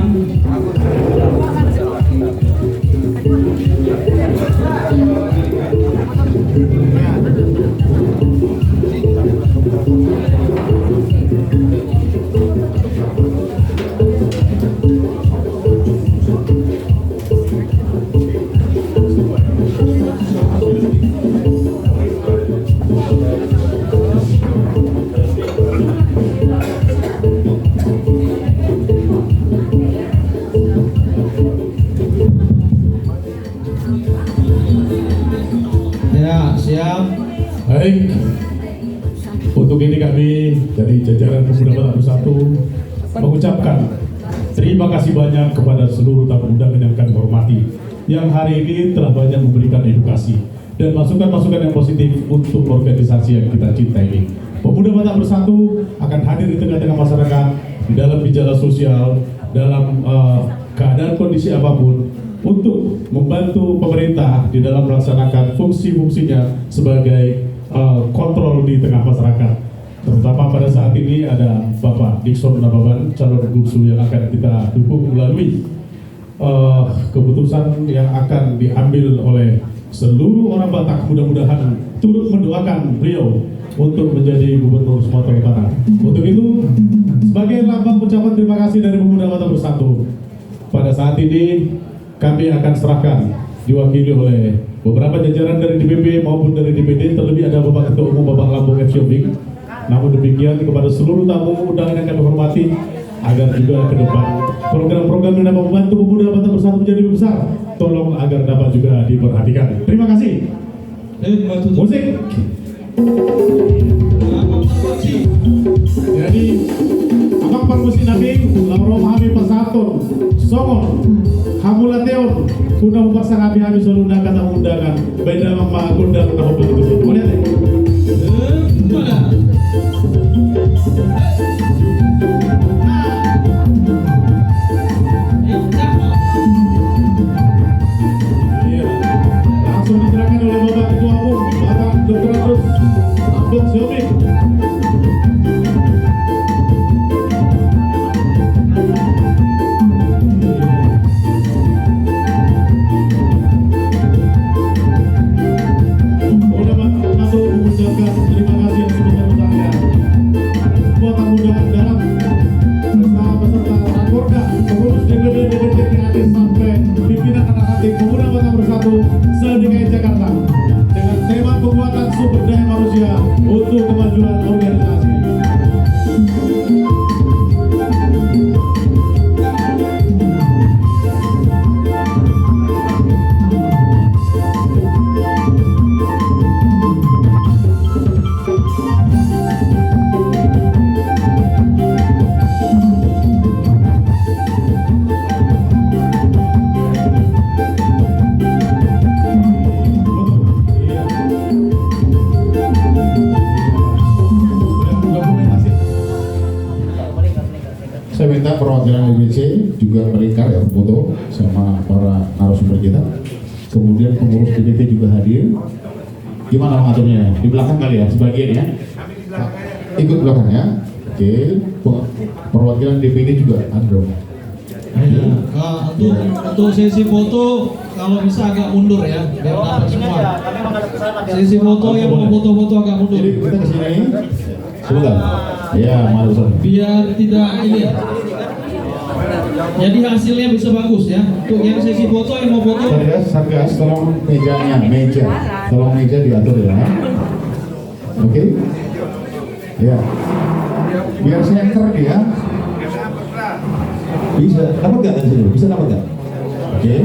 Ya, siap. Baik. Untuk ini kami dari jajaran Pemuda Batak Bersatu mengucapkan terima kasih banyak kepada seluruh tamu undangan yang kami hormati, yang hari ini telah banyak memberikan edukasi dan masukan-masukan yang positif untuk organisasi yang kita cintai ini. Pemuda Batak Bersatu akan hadir di tengah-tengah masyarakat di dalam gejala sosial, dalam keadaan kondisi apapun, untuk membantu pemerintah di dalam melaksanakan fungsi-fungsinya sebagai kontrol di tengah masyarakat. Terutama pada saat ini ada Bapak Nixon Nababan, calon bungsu yang akan kita dukung melalui keputusan yang akan diambil oleh seluruh orang Batak. Mudah-mudahan turut mendoakan beliau untuk menjadi Gubernur Sumatera Utara. Untuk itu, sebagai lambang ucapan terima kasih dari Pemuda Batak Bersatu, pada saat ini kami akan serahkan diwakili oleh beberapa jajaran dari DPP maupun dari DPD, terlebih ada Bapak Ketua Umum Bapak Lampung F. Siombing. Namun demikian, kepada seluruh tamu undangan yang kami hormati, agar juga ke depan program-program yang dapat membantu Pemuda Batak Bersatu menjadi lebih besar, tolong agar dapat juga diperhatikan. Terima kasih. Musik. Jadi, Abang Parmusi Nabi, Lauro Mahami Pasatun, Songon, Hamulateon, Kuna Mupaksa Nabi Habis Solunda kata undangan, beda Mama Kundang Nama Betul. Boleh deh. Langsung diserahkan oleh Bapak Ketua Umum, Bapak Dr. Agus Abdul Siombing. Se-DKI Jakarta dengan tema penguatan sumber daya manusia untuk kemajuan organisasi. Saya minta perwakilan DPC juga melingkar ya foto sama para narasumber kita. Kemudian pengurus DPP juga hadir. Gimana mengaturnya? Di belakang kali ya, sebagian ya. Ikut belakang ya. Oke. Perwakilan DPD juga ada dong. Untuk sesi foto kalau bisa agak mundur ya, biar dapat semua. Sesi foto yang mau foto-foto agak mundur. Jadi kita kesini. Sebentar. Ya, mari Ustaz. Biar tidak ini ya. Jadi hasilnya bisa bagus ya. Untuk yang sesi foto yang mau foto. Satgas, tolong meja. Tolong meja diatur ya. Oke. Ya. Biar center dia. Bisa. Dapat nggak dari sini? Bisa dapat nggak? Oke.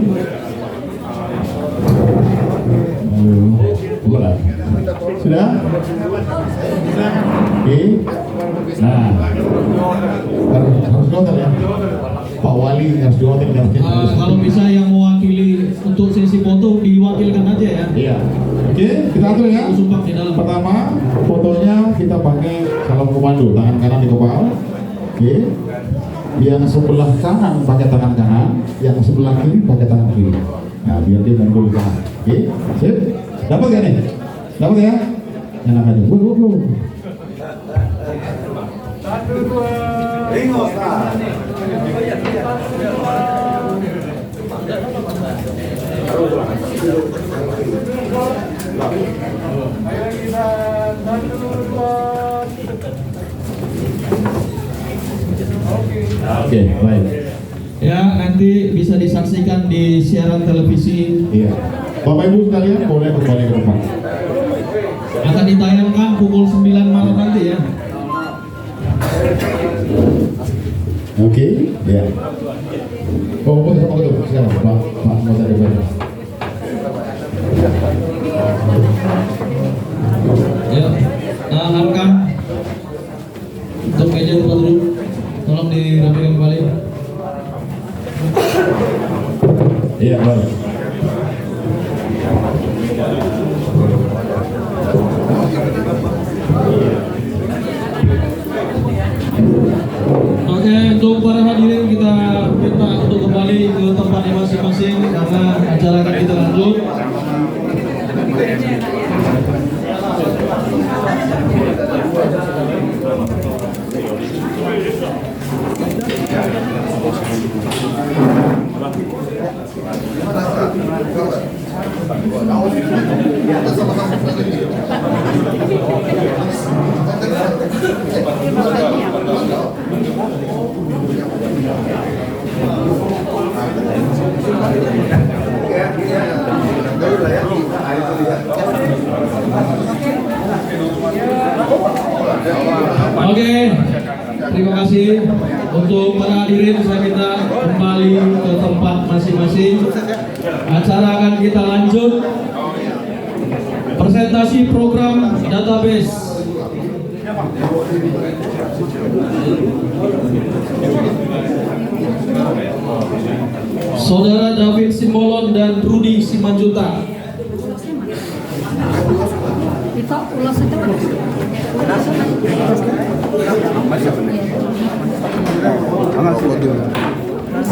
Boleh. Sudah? Oke. Nah, harus hotel ya. Pak Wali harus di hotel. Kalau bisa yang mewakili untuk sesi foto diwakilkan aja ya. Iya. Oke, kita atur ya. Pertama, fotonya kita pakai salam komando, tangan kanan di kepala. Oke. Yang sebelah kanan pakai tangan kanan, yang sebelah kiri pakai tangan kiri. Nah, biar dia menggul kanan. Oke, sip. Dapat gak nih? Dapat ya? Enak aja. Wow. Oke, baik. Ya, nanti bisa disaksikan di siaran televisi. Iya. Bapak Ibu sekalian boleh kembali ke depan. Akan ditayangkan pukul 9 malam nanti ya. Oke, ya. Oh, siapa? Pak Mota DPR. Ya, harkam untuk meja tempat duduk, tolong dirapikan kembali. Iya, baik. Oke, untuk para hadirin kita minta untuk kembali ke tempatnya masing-masing karena acara akan kita lanjut. Oke, terima kasih untuk para hadirin. Saya minta kembali ke tempat masing-masing. Acara akan kita lanjut. Presentasi program database. Saudara David Simbolon dan Rudy Simanjuntak. Itu ulas itu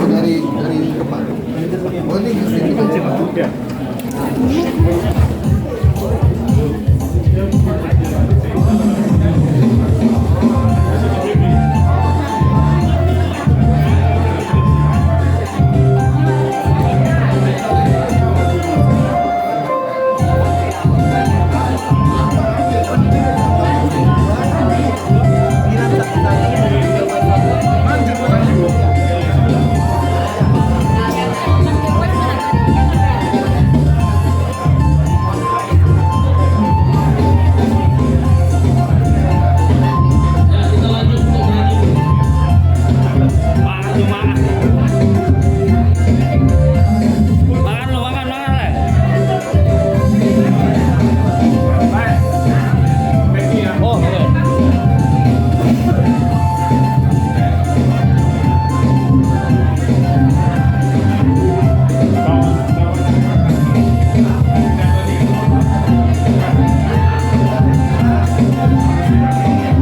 dari depan. Oh ini